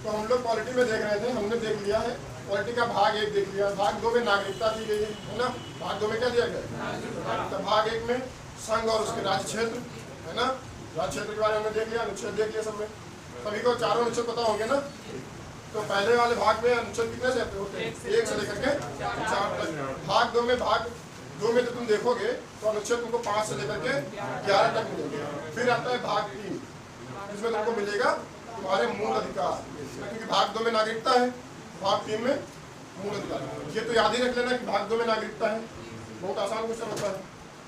तो हम लोग पॉलिटी में देख रहे थे, हमने देख लिया है पॉलिटी का भाग 1 देख लिया, भाग 2 में नागरिकता दी गई है ना। भाग 2 में क्या दिया गया? तो भाग 1 में संघ और उसके राज्य क्षेत्र है ना, राज्य क्षेत्र के बारे में हमने देख लिया, अनुच्छेद देख लिया सब में। सभी को चारों अनुच्छेद पता होंगे ना। तो पहले वाले भाग में अनुच्छेद कितने से होते हैं? 1 से लेकर के 4 तक। भाग 2 में तो तुम देखोगे तो अनुच्छेद तुमको 5 से लेकर के 11 तक मिलेंगे। फिर आता है भाग 3, जिसमें तुमको मिलेगा तुम्हारे मूल अधिकार, क्योंकि भाग 2 में नागरिकता है, भाग 3 में मूल अधिकार। ये तो याद ही रख लेना कि भाग 2 में नागरिकता है। बहुत आसान क्वेश्चन होता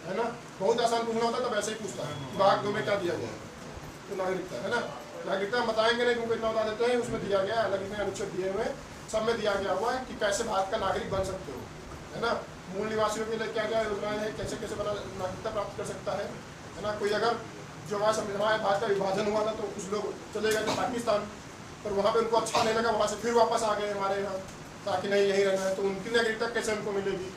है ना, बहुत आसान पूछना होता है तब ऐसे ही पूछता है भाग 2 में क्या दिया गया है, तो नागरिकता है ना। नागरिकता बताएंगे नहीं, तुमको इतना बता देते हैं, उसमें दिया गया है, अलग इसमें अनुच्छेद दिए हुए सब में दिया गया हुआ है कि कैसे भारत का नागरिक बन सकते हो, है ना। मूल निवासियों के लिए क्या क्या योजनाएं हैं, कैसे कैसे बना नागरिकता प्राप्त कर सकता है ना। कोई अगर जो हमारे भारत का विभाजन हुआ था तो कुछ लोग चले गए थे पाकिस्तान, पर वहाँ पे उनको अच्छा नहीं लगा, वहाँ से फिर वापस आ गए हमारे यहाँ, ताकि नहीं यहीं रहना है, तो उनकी नागरिकता कैसे उनको मिलेगी।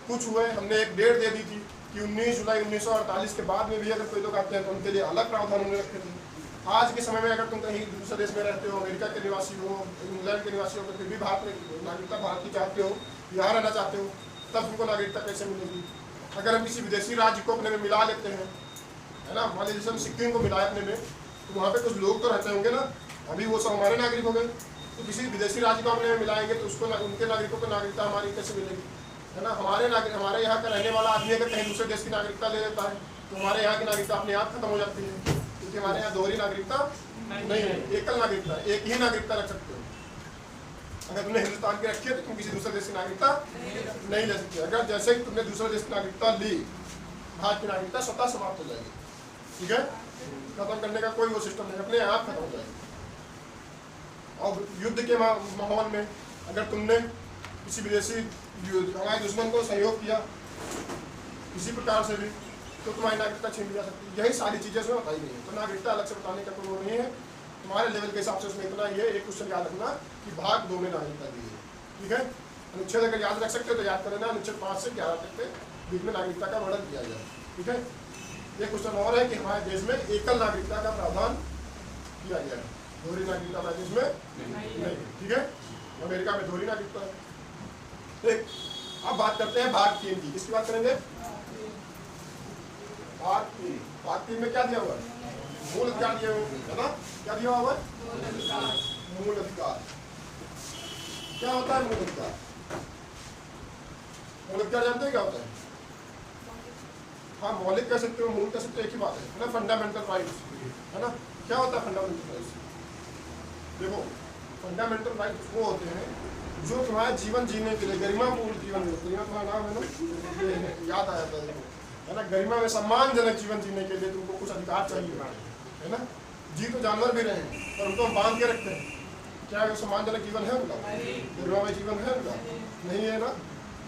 कुछ हुए, हमने एक डेट दे दी थी कि 19 जुलाई 1948 के बाद में भी अगर कोई लोग आते हैं तो उनके लिए अलग प्रावधान उन्होंने रखे थे। आज के समय में अगर तुम कहीं दूसरे देश में रहते हो, अमेरिका के निवासी हो, इंग्लैंड के निवासी हो, तो फिर भी भारत में नागरिकता भारत की चाहते हो, यहाँ रहना चाहते हो, तब तुमको नागरिकता कैसे मिलेगी। अगर हम किसी विदेशी राज्य को अपने में मिला लेते हैं, है ना, मान लीजिए हम सिक्किम को मिलाए अपने में, तो वहाँ पे कुछ लोग तो रहते होंगे ना, अभी वो सब हमारे नागरिक हो गए। तो किसी विदेशी राज्य को अपने में मिलाएंगे तो उसको उनके नागरिकों को नागरिकता हमारी कैसे मिलेगी, है ना। हमारे यहाँ का रहने वाला आदमी अगर कहीं दूसरे देश की नागरिकता ले लेता है तो हमारे यहाँ की नागरिकता अपने आप खत्म हो जाती है, क्योंकि हमारे यहाँ दोहरी नागरिकता नहीं है, एकल नागरिकता, एक ही नागरिकता रख सकते हो। अगर तुमने हिंदुस्तान की रखी है तो तुम किसी दूसरे देश की नागरिकता नहीं ले सकते। अगर जैसे ही तुमने दूसरे देश की नागरिकता ली, भारत की नागरिकता स्वतः समाप्त हो जाएगी, ठीक है। खत्म करने का कोई वो सिस्टम नहीं, अपने आप खत्म हो जाएगी। और युद्ध के माहौल में अगर तुमने किसी विदेशी हमारे दुश्मन को सहयोग किया किसी प्रकार से भी, तो तुम्हारी नागरिकता छीन ली जा सकती है। यही सारी चीज़ें उसमें बताई गई है, तो नागरिकता अलग से बताने का कोई वो नहीं है। तुम्हारे लेवल के हिसाब से उसमें इतना ही है। एक क्वेश्चन याद रखना कि भाग 2 में नागरिकता दी है, ठीक है। अनुच्छेद अगर याद रख सकते हो तो याद कर लेना, अनुच्छेद 5 से 11 तक के बीच में नागरिकता का वर्णन किया गया, ठीक है। एक क्वेश्चन और है कि हमारे देश में एकल नागरिकता का प्रावधान किया गया है, दोहरी नागरिकता हमारे देश में नहीं, ठीक है। अमेरिका में दोहरी नागरिकता है। ठीक, अब बात करते हैं भाग 3 की। किसकी बात करेंगे? भाग 3 में क्या दिया हुआ है? मूल अधिकार दिए हुए है ना। क्या दिया हुआ है? मूल अधिकार। क्या होता है मूल अधिकार? मूल अधिकार जानते हैं क्या होता है? हाँ, मौलिक कह सकते हो, मूल कह सकते हो, एक ही बात है ना। फंडामेंटल राइट्स, है ना। क्या होता है फंडामेंटल राइट्स? देखो, फंडामेंटल राइट्स वो होते हैं जो तुम्हारा जीवन जीने के लिए, गरिमापूर्ण जीवन, गरिमा तुम्हारा नाम है ना, याद आया था, है ना। गरिमा में सम्मानजनक जीवन जीने के लिए तुमको कुछ अधिकार चाहिए, है ना। जी तो जानवर भी रहे हैं और उनको हम बांध के रखते हैं, क्या वो सम्मानजनक जीवन है उनका? गरिमामय जीवन है उनका? नहीं है ना।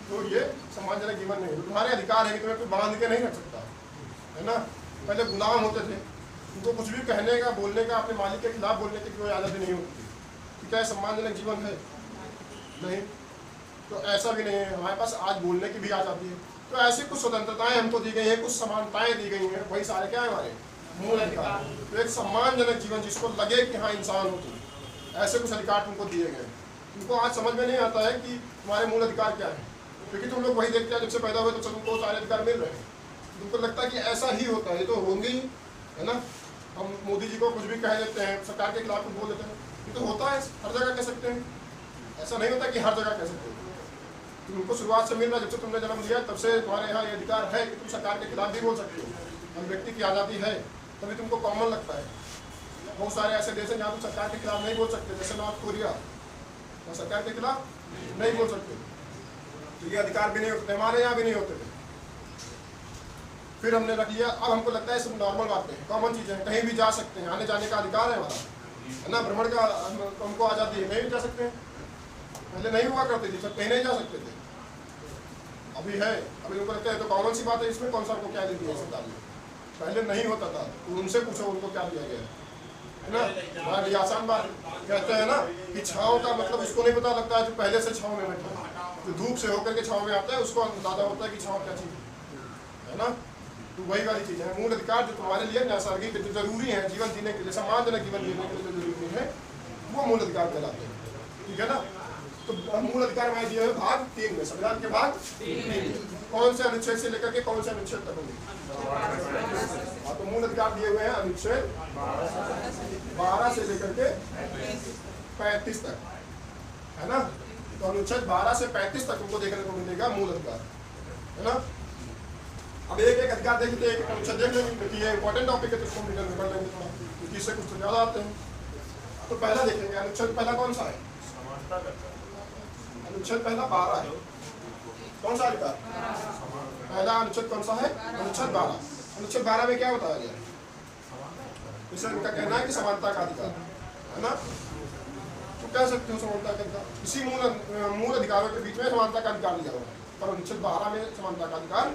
तो ये सम्मानजनक जीवन नहीं है। तुम्हारे अधिकार है कि तुम्हें कोई बांध के नहीं रख सकता, है ना। पहले गुलाम होते थे, उनको कुछ भी कहने का, बोलने का, अपने मालिक के खिलाफ बोलने की कोई आदत नहीं होती थी। क्या सम्मानजनक जीवन है? नहीं। तो ऐसा भी नहीं है। हमारे पास आज बोलने की भी आज़ादी है। तो ऐसी कुछ स्वतंत्रताएं हमको दी गई है, कुछ समानताएं दी गई हैं, वही सारे क्या है हमारे मूल अधिकार। तो एक सम्मानजनक जीवन जिसको लगे कि हाँ इंसान हो तुम, ऐसे कुछ अधिकार तुमको दिए गए। तुमको आज समझ में नहीं आता है कि तुम्हारे मूल अधिकार क्या है, क्योंकि तुम लोग वही देखते हैं जब से पैदा हुए तो तुमको सारे अधिकार मिल रहे हैं। तुमको लगता है कि ऐसा ही होता है, तो होंगे ही, है ना। हम मोदी जी को कुछ भी कह देते हैं, सरकार के खिलाफ बोल देते हैं, ये तो होता है, हर जगह कह सकते हैं। ऐसा नहीं होता कि हर जगह कह सकते हो। तुमको शुरुआत से मिल रहा है, जब से तुमने जन्म लिया तब से तुम्हारे यहाँ ये अधिकार है कि तुम सरकार के खिलाफ भी बोल सकते हो। व्यक्ति की आज़ादी है, तभी तुमको कॉमन लगता है। बहुत सारे ऐसे देश हैं जहाँ तुम सरकार के खिलाफ नहीं बोल सकते, जैसे नॉर्थ कोरिया, तो सरकार के खिलाफ नहीं बोल सकते। तो ये अधिकार भी नहीं होते, हमारे यहाँ भी नहीं होते थे। फिर हमने रख लिया। अब हमको लगता है सब नॉर्मल बातें हैं, कॉमन चीज़ें हैं, कहीं भी जा सकते हैं, आने जाने का अधिकार है हमारा, है ना। भ्रमण का हमको आज़ादी है, कहीं भी जा सकते हैं। पहले नहीं हुआ करते थे, सब कहीं नहीं जा सकते थे, अभी है। अभी उनको लगता है तो कॉमन सी बात है, इसमें कौन सा हमको क्या दे दिया सरकार ने। पहले नहीं होता था, तो उनसे पूछो उनको क्या दिया गया है ना। हमारी आसान बात कहते हैं ना कि छाँव का मतलब उसको नहीं पता लगता है जो पहले से छाँव में बैठा है। जो धूप से होकर के छाँव में आता है उसको अंदाजा होता है कि छाँव क्या चीज़ है ना। तो वही वाली चीज़ है। मूल अधिकार जो तुम्हारे लिए नैसर्गिक जो जरूरी है जीवन जीने के लिए, सम्मानजनक जीवन जीने के लिए जो जरूरी है, वो मूल अधिकार कहलाते हैं। ठीक है ना। तो मूल अधिकार हमारे दिए हुए भाग 3 में, संविधान के भाग 3 कौन से अनुच्छेद से लेकर के कौन से अनुच्छेद तक होंगे? तो मूल अधिकार दिए हुए हैं अनुच्छेद 12 से लेकर के 35 तक, है ना। तो अनुच्छेद 12 से 35 तक तुमको देखने को मिलेगा मूल अधिकार, है ना। अब एक एक अधिकार देखते हैं, एक अनुच्छेद देख लेंगे क्योंकि ये इंपॉर्टेंट टॉपिक है, तो इसको डिटेल में पढ़ लेंगे थोड़ा, क्योंकि इससे कुछ तो ज्यादा आते हैं। तो पहला देखेंगे अनुच्छेद पहला कौन सा है? अनुच्छेद पहला 12 है। कौन सा अधिकार? पहला अनुच्छेद कौन सा है? अनुच्छेद 12। अनुच्छेद 12 में क्या बताया गया? इसे इनका कहना है कि समानता का अधिकार, है ना। तो कह सकते हो समानता का अधिकार, इसी मूल अधिकारों के बीच में समानता का अधिकार दिया हुआ है, पर अनुच्छेद 12 में समानता का अधिकार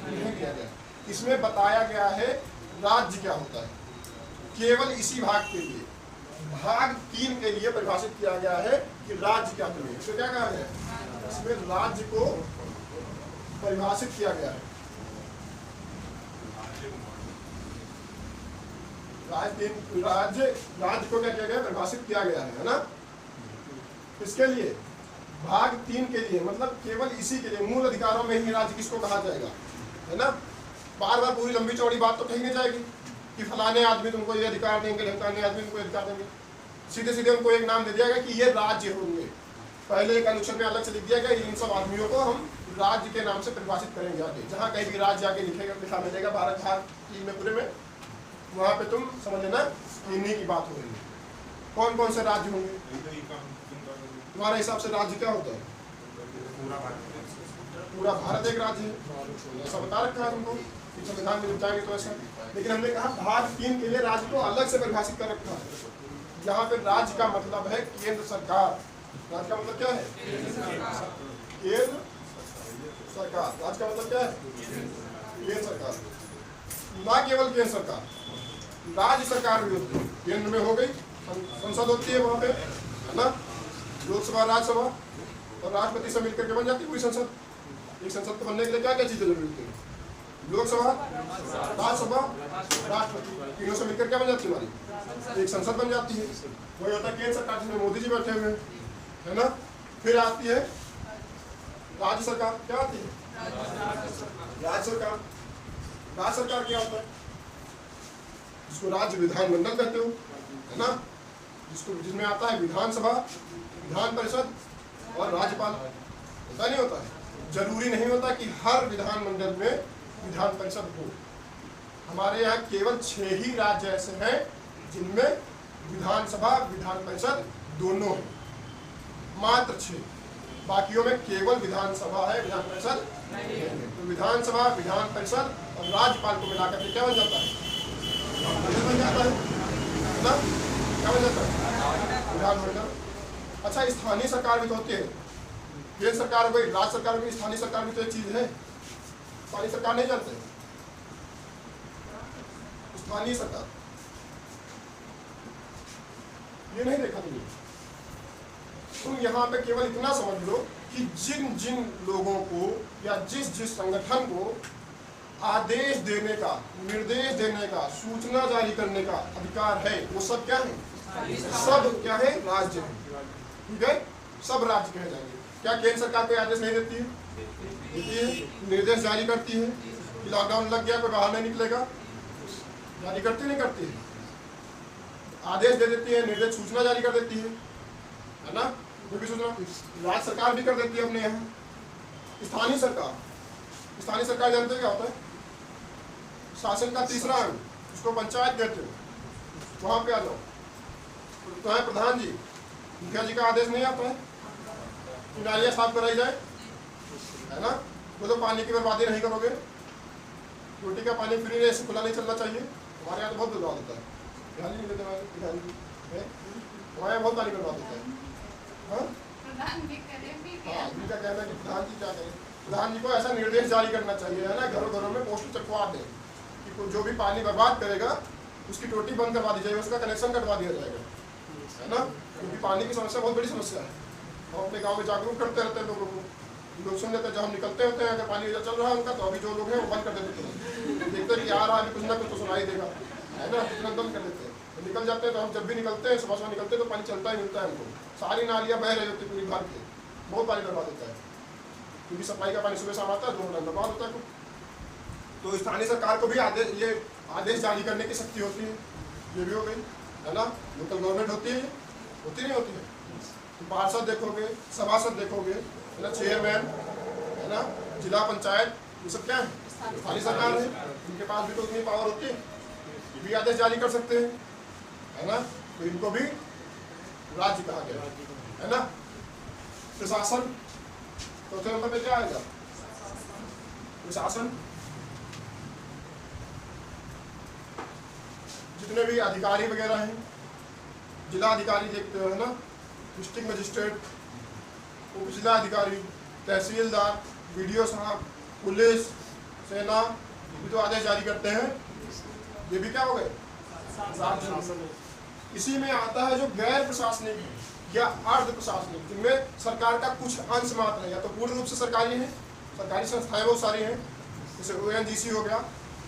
नहीं दिया गया। इसमें बताया गया है राज्य क्या होता है, केवल इसी भाग के लिए, भाग 3 के लिए परिभाषित किया गया है कि राज्य क्या है। इसमें क्या कहा गया है? इसमें राज्य को परिभाषित किया गया है। राज्य को क्या किया गया? परिभाषित किया गया है ना। इसके लिए भाग 3 के लिए, मतलब केवल इसी के लिए, मूल अधिकारों में ही राज्य किसको कहा जाएगा, है ना। बार बार पूरी लंबी चौड़ी बात तो कही नहीं जाएगी कि फलाने आदमी तुमको ये अधिकार देंगे, ढमकाने आदमी तुमको अधिकार देंगे। सीधे सीधे उनको एक नाम दे दिया गया कि ये राज्य होंगे। पहले एक अनुच्छेद में अलग से लिख दिया गया, इन सब आदमियों को हम राज्य के नाम से परिभाषित करेंगे। आगे जहाँ कहीं भी राज्य आगे लिखा मिलेगा भारत भाग 3 में पूरे में, वहाँ पे तुम समझ लेना इन्हीं की बात हो रही है। कौन कौन से राज्य होंगे तुम्हारे हिसाब से? राज्य क्या होता है? पूरा भारत एक राज्य है, ऐसा बता रखा है तुमको संविधान में जाएंगे तो ऐसा। लेकिन हमने कहा भाग 3 के लिए राज्य को अलग से परिभाषित कर रखा है। यहाँ पे राज्य का मतलब है केंद्र सरकार। राज्य का मतलब क्या है? केंद्र सरकार। राज्य का मतलब क्या है? केंद्र सरकार। ना केवल केंद्र सरकार, राज्य सरकार भी होती है। केंद्र में हो गई, संसद होती है वहाँ पे, है ना। लोकसभा, राज्यसभा और राष्ट्रपति से मिलकर के बन जाती है पूरी संसद। एक संसद को बनने के लिए क्या क्या चीजें जरूरी होती है? लोकसभा, राज्यसभा, राष्ट्रपति, तीनों से मिलकर क्या बन जाती है हमारी? एक संसद बन जाती है। वही होता है केंद्र सरकार, जिसमें मोदी जी बैठे हुए हैं, है ना। फिर आती है राज्य सरकार। क्या आती है? राज्य सरकार। राज्य सरकार क्या होता है? जिसको राज्य विधानमंडल कहते हो, है ना। जिसमें आता है विधानसभा, विधान परिषद और राज्यपाल। ऐसा नहीं होता है, जरूरी नहीं होता कि हर विधानमंडल में विधान परिषद हो। हमारे यहाँ केवल 6 ही राज्य ऐसे हैं जिनमें विधानसभा विधान परिषद दोनों हैं, मात्र 6। बाकियों में केवल विधानसभा है, विधान परिषद नहीं है। तो विधानसभा, विधान परिषद और राज्यपाल को मिलाकर के क्या बन जाता है? बन जाता है ना। क्या बन जाता है? विधानमंडल। अच्छा, स्थानीय सरकार भी तो होती है। केंद्र सरकार हो गई, राज्य सरकार हो गई, स्थानीय सरकार भी तो एक चीज है। स्थानीय सरकार नहीं जानते? स्थानीय सरकार ये नहीं देखा तुम यहाँ पे केवल इतना समझ लो कि जिन जिन लोगों को या जिस जिस संगठन को आदेश देने का, निर्देश देने का, सूचना जारी करने का अधिकार है, वो सब क्या है? सब क्या है? राज्य है। ठीक है, सब राज्य कहे जाएंगे। क्या केंद्र सरकार कोई आदेश नहीं देती है? देती है। निर्देश जारी करती है कि लॉकडाउन लग गया, कोई बाहर नहीं निकलेगा, जारी करती नहीं करती है? आदेश दे देती है, निर्देश, सूचना जारी कर देती है ना। वो भी सूचना राज्य सरकार भी कर देती है अपने यहाँ। स्थानीय सरकार, स्थानीय सरकार जानते हैं क्या होता है? शासन का तीसरा अंग, उसको पंचायत कहते हो। वहां पे आ जाओ, तो है प्रधान जी, मुखिया जी का आदेश नहीं आता है कि नालियाँ साफ कराई जाए, है ना। वो तो पानी की बर्बादी नहीं करोगे, रोटी का पानी फ्री रहे, खुला नहीं चलना चाहिए। हमारे यहाँ तो बहुत बर्बाद होता है, ध्यान नहीं देते हमारे प्रधान जी, हमारे यहाँ बहुत पानी बर्बाद होता है। हाँ, जिनका कहना है कि प्रधान जी क्या करें, प्रधान जी को ऐसा निर्देश जारी करना चाहिए, है ना। घरों घरों में पोस्टर चकवा दें कि जो भी पानी बर्बाद करेगा उसकी टोटी बंद करवा दी जाएगी, उसका कनेक्शन कटवा दिया जाएगा, है ना। क्योंकि पानी की समस्या बहुत बड़ी समस्या है। हम अपने गांव में जागरूक करते रहते हैं लोगों को, लोग सुन लेते हैं। जब हम निकलते होते हैं, अगर पानी इधर चल रहा है उनका, तो अभी जो लोग हैं वो बंद कर देते हैं। देखते हैं कि आ रहा है, कुछ ना कुछ तो सुनाई देगा, है ना, तुरंत बंद कर देते हैं। निकल जाते हैं तो हम जब भी निकलते हैं सुबह सुबह निकलते हैं तो पानी चलता ही मिलता है हमको, सारी नालियाँ बह रही होती पूरी भर के, बहुत पानी बर्बाद होता है क्योंकि सप्लाई का पानी सुबह शाम आता है, 2 घंटा बर्बाद होता है। तो स्थानीय सरकार को भी आदेश जारी करने की शक्ति होती है, ये भी हो गई है ना। लोकल गवर्नमेंट होती है, होती नहीं होती है। तो पार्षद देखोगे, सभासद देखोगे है ना, चेयरमैन है ना, जिला पंचायत, ये सब क्या है? स्थानीय सरकार है, इनके पास भी तो उतनी पावर होती है, ये भी आदेश जारी कर सकते हैं है ना। तो इनको भी राज्य कहा गया है ना। प्रशासन चौथे नंबर पे क्या आएगा? प्रशासन। जितने भी अधिकारी वगैरह हैं, जिला अधिकारी देखते हो है ना, डिस्ट्रिक्ट मजिस्ट्रेट, उप जिला अधिकारी, तहसीलदार, बीडीओ साहब, पुलिस, सेना, ये भी तो आदेश जारी करते हैं, ये भी क्या हो गए? इसी में आता है जो गैर प्रशासनिक या अर्ध प्रशासनिक, जिनमें सरकार का कुछ अंश मात्र है, या तो पूर्ण रूप से सरकारी है, सरकारी संस्थाएं बहुत सारी हैं, जैसे ONGC हो गया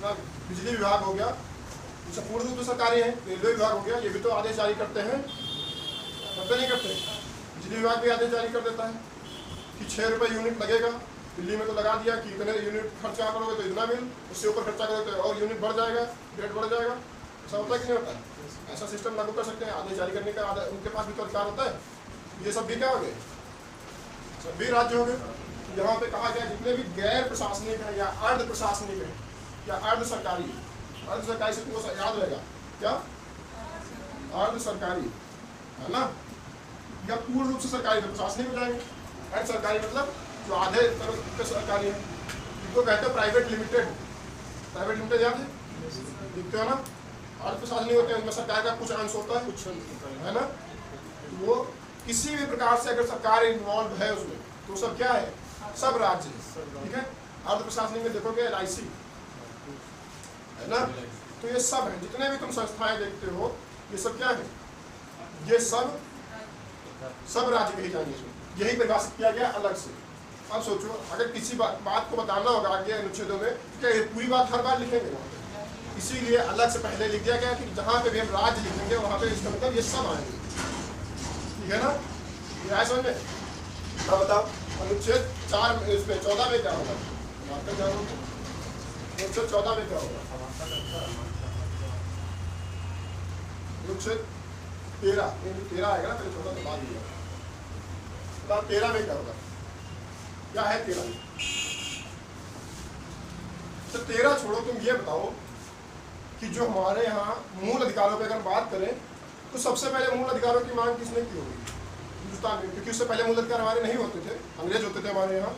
ना, बिजली विभाग हो गया, जैसे पूर्ण रूप से सरकारी है, रेलवे विभाग हो गया, ये भी तो आदेश जारी करते हैं, करते नहीं करते? बिजली विभाग भी आदेश जारी कर देता है कि 6 रुपये यूनिट लगेगा, दिल्ली में तो लगा दिया कि इतने यूनिट खर्चा करोगे तो इतना बिल, उससे ऊपर खर्चा करोगे तो और यूनिट बढ़ जाएगा, रेट बढ़ जाएगा। ऐसा होता है कि नहीं होता है? ऐसा सिस्टम लागू कर सकते हैं, आदेश जारी करने का उनके पास भी तो अधिकार होता है। ये सब भी क्या हो गए? सब भी राज्य हो गए। यहाँ पे कहा गया जितने भी गैर प्रशासनिक है या अर्ध प्रशासनिक है या अर्ध सरकारी से तुमको याद रहेगा क्या? अर्ध सरकारी है ना, या पूर्ण रूप से सरकारी तो प्रशासनिक हो जाएंगे। अर्ध सरकारी मतलब जो आधे तरफ सरकारी है, इनको कहते हैं प्राइवेट लिमिटेड। प्राइवेट लिमिटेड याद है? देखते हो ना, अर्ध प्रशासनिक होते हैं, उनमें सरकार का कुछ अंश होता है, कुछ है ना। तो वो किसी भी प्रकार से अगर सरकार इन्वॉल्व है उसमें तो सब क्या है? सब राज्य है, ठीक है। अर्ध प्रशासनिक में देखोगे LIC है ना, तो ये सब है, जितने भी तुम संस्थाएं देखते हो ये सब क्या है? ये सब राज्य कही जाएंगे, यही परिभाषित किया गया अलग से। अब सोचो अगर किसी बात को बताना होगा आगे अनुच्छेदों में, क्या ये पूरी बात हर बार लिखेंगे वहाँ पे? इसीलिए अलग से पहले लिख दिया गया कि जहाँ पे भी हम राज्य लिखेंगे वहाँ पे इसका मतलब ये सब आएंगे, ठीक है ना। ये आए समझ में? अब बताओ अनुच्छेद 4 इसमें 14 में क्या होगा? अनुच्छेद 14 में क्या होगा? अनुच्छेद 13 आएगा ना, पहले 14 के बाद दिया। 13 में क्या होगा? क्या है 13 में? तो 13 छोड़ो, तुम ये बताओ कि जो हमारे यहाँ मूल अधिकारों पे अगर बात करें तो सबसे पहले मूल अधिकारों की मांग किसने की होगी हिंदुस्तान में? क्योंकि उससे पहले मूल अधिकार हमारे नहीं होते थे, अंग्रेज होते थे हमारे यहाँ।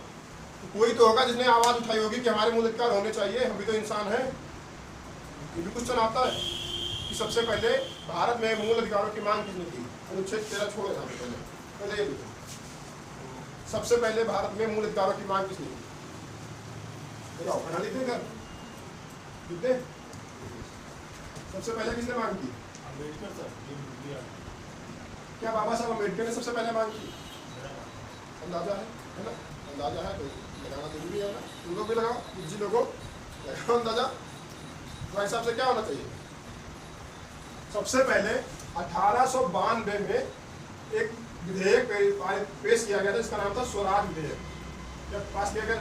तो कोई तो होगा जिसने आवाज उठाई होगी कि हमारे मूल अधिकार होने चाहिए, हम भी तो इंसान हैं। ये भी क्वेश्चन आता है कि सबसे पहले भारत में मूल अधिकारों की मांग किसने की? अनुच्छेद 13 छोड़ो यहाँ पे पहले ये लिखो, सबसे पहले भारत में मूल अधिकारों की मांग किसने की? बताओ, पढ़ा लिखते घर लिखते? सबसे पहले किसने मांग की? अम्बेडकर सर। क्या बाबा साहब अम्बेडकर ने सबसे पहले मांग की? अंदाजा है ना? अंदाजा है, तो लगाना जरूरी है ना, तुम लोग भी लगाओ, जी लोगों लगाओ अंदाजा। तो हिसाब से क्या होना चाहिए? सबसे पहले 1892 में एक विधेयक पेश किया गया था, इसका नाम था स्वराज विधेयक। जब पास किया गया,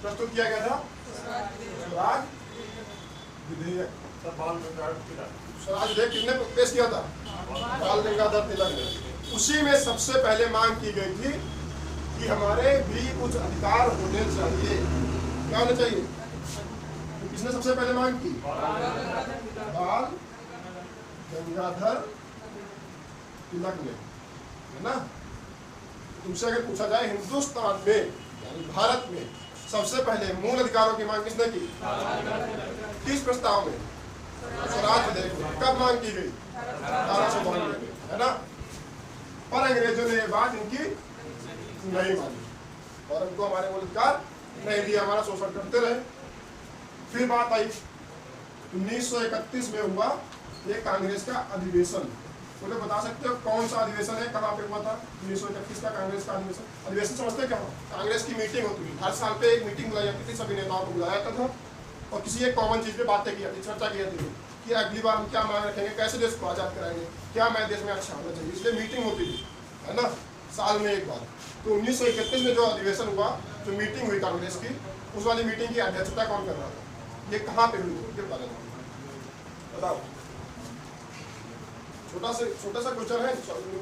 प्रस्तुत किया गया था स्वराज विधेयक। स्वराज विधेयक किसने पेश किया था? बाल गंगाधर तिलक ने। उसी में सबसे पहले मांग की गई थी कि हमारे भी कुछ अधिकार होने चाहिए। क्या होने चाहिए? तो किसने सबसे पहले मांग की? बाल गंगाधर तिलक ने, है ना। तुमसे अगर पूछा जाए हिंदुस्तान में यानी भारत में सबसे पहले मूल अधिकारों की मांग किसने की? किस प्रस्ताव में? स्वराज विधेयक में। कब मांग की गई? 1892 में, है ना। पर अंग्रेजों ने ये बात इनकी नहीं मानी और उनको हमारे मूल अधिकार नहीं दिया, हमारा शोषण करते रहे। फिर बात आई 1931 में हुआ ये कांग्रेस का अधिवेशन। बोले बता सकते हो कौन सा अधिवेशन है, कहाँ पे हुआ था? 1931 का कांग्रेस का अधिवेशन। अधिवेशन समझते क्या? कांग्रेस की मीटिंग होती थी, हर साल पे एक मीटिंग बुलाई जाती थी, सभी नेताओं को बुलाया जाता था और किसी एक कॉमन चीज पे बातें की जाती, चर्चा की जाती थी। कि अगली बार हम क्या मांग रखेंगे, कैसे देश को आज़ाद कराएंगे, क्या मैं देश में अच्छा होना चाहिए। इसलिए मीटिंग होती थी, है ना, साल में एक बार। तो 1931 में जो अधिवेशन हुआ, जो मीटिंग हुई कांग्रेस की, उस वाली मीटिंग की अध्यक्षता कौन कर रहा था, ये कहाँ पे हुई थी, बता दें, बताओ। छोटा सा क्वेश्चन है,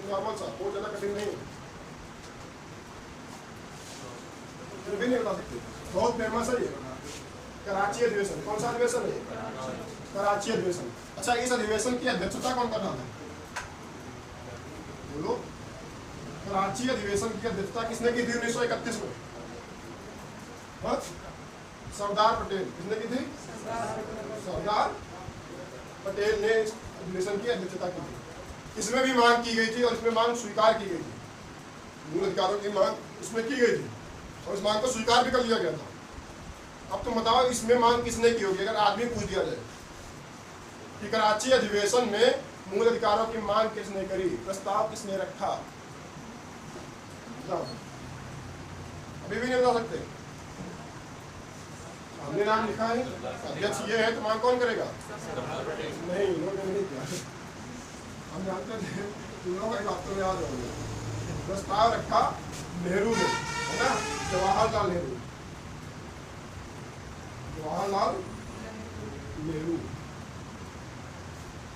नॉर्मल सा, बहुत ज़्यादा कठिन नहीं है, भी नहीं बता सकते, बहुत फेमस है ये, कराची अधिवेशन। कौन सा अधिवेशन है, कराची अधिवेशन। अच्छा, इस अधिवेशन की अध्यक्षता कौन कर रहा था, बोलो। कराची अधिवेशन की अध्यक्षता किसने की थी 1931 में, सरदार पटेल। किसने की थी, सरदार पटेल ने इस अधिवेशन की अध्यक्षता की थी। इसमें भी मांग की गई थी और इसमें मांग स्वीकार की गई थी, मूल अधिकारों की मांग इसमें की गई थी और इस मांग को स्वीकार भी कर लिया गया था। अब तुम बताओ इसमें मांग किसने की होगी, अगर आदमी पूछ दिया जाए कि कराची अधिवेशन में मूल अधिकारों की मांग किसने करी, प्रस्ताव किसने रखा, अभी भी नहीं बता सकते। हमने नाम लिखा है, अध्यक्ष ये है, तो मांग कौन करेगा, नहीं, इन्होंने नहीं किया, हम जानते थे, लोगों का बात तो याद होगा। प्रस्ताव रखा नेहरू ने, है ना, जवाहरलाल नेहरू, जवाहरलाल नेहरू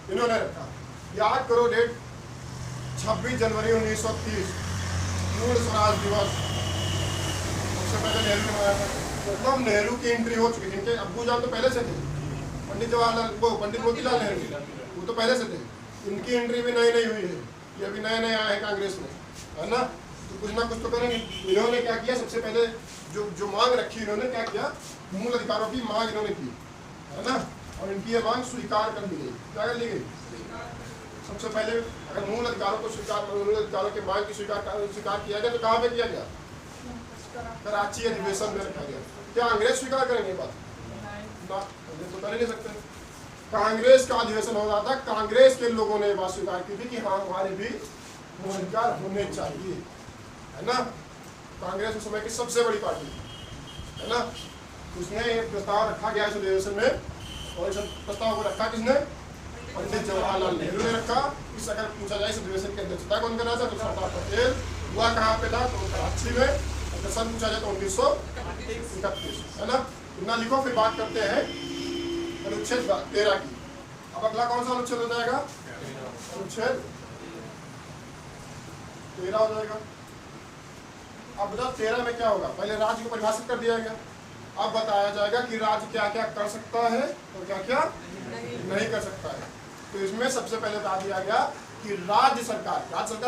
इन्होंने रखा। याद करो डेट, 26 जनवरी 1930, मूल स्वराज दिवस सबसे पहले नेहरू ने मनाया था। मतलब नेहरू की एंट्री हो चुकी थी, इनके अब्बू जान तो पहले से थे, पंडित जवाहरलाल, वो पंडित मोतीलाल नेहरू, वो तो पहले से थे। इनकी एंट्री भी नई नई हुई है, ये अभी नए नए आए हैं कांग्रेस में, है ना, तो कुछ ना कुछ तो करेंगे। इन्होंने क्या किया, सबसे पहले जो मांग रखी, इन्होंने क्या किया, मूल अधिकारों की मांग इन्होंने की, है ना, और इनकी ये मांग स्वीकार कर ली गई। क्या कर ली गई, सबसे पहले अगर मूल अधिकारों को स्वीकार, मूल अधिकारों की मांग की स्वीकार किया गया तो कहाँ पे किया गया, कराची अधिवेशन में रखा गया। क्या अंग्रेज स्वीकार करेंगे बात, ना, अंग्रेज तो कर ही नहीं सकते। कांग्रेस का अधिवेशन हो रहा था, कांग्रेस के लोगों ने बात स्वीकार की थी कि हाँ हमारे भी मूल अधिकार होने चाहिए, है ना। कांग्रेस उस समय की सबसे बड़ी पार्टी, है ना, उसने एक प्रस्ताव रखा गया इस अधिवेशन में, और इस प्रस्ताव को रखा किसने, पंडित जवाहरलाल नेहरू ने रखा। इस अगर पूछा जाए इस अधिवेशन की अध्यक्षता कौन कर रहा था, तो सरदार पटेल। हुआ कहाँ पे था, तो कराची में। अगर सन पूछा जाए तो 1931, है ना। इतना लिखो, फिर बात करते हैं अनुच्छेद 13 की। अब अगला कौन सा अनुच्छेद हो जाएगा, अनुच्छेद 13 हो जाएगा। अब बताओ 13 में क्या होगा, पहले राज्य को परिभाषित कर दिया गया, अब बताया जाएगा कि राज्य क्या क्या कर सकता है और क्या क्या नहीं कर सकता है। तो इसमें सबसे पहले बता दिया गया कि राज्य सरकार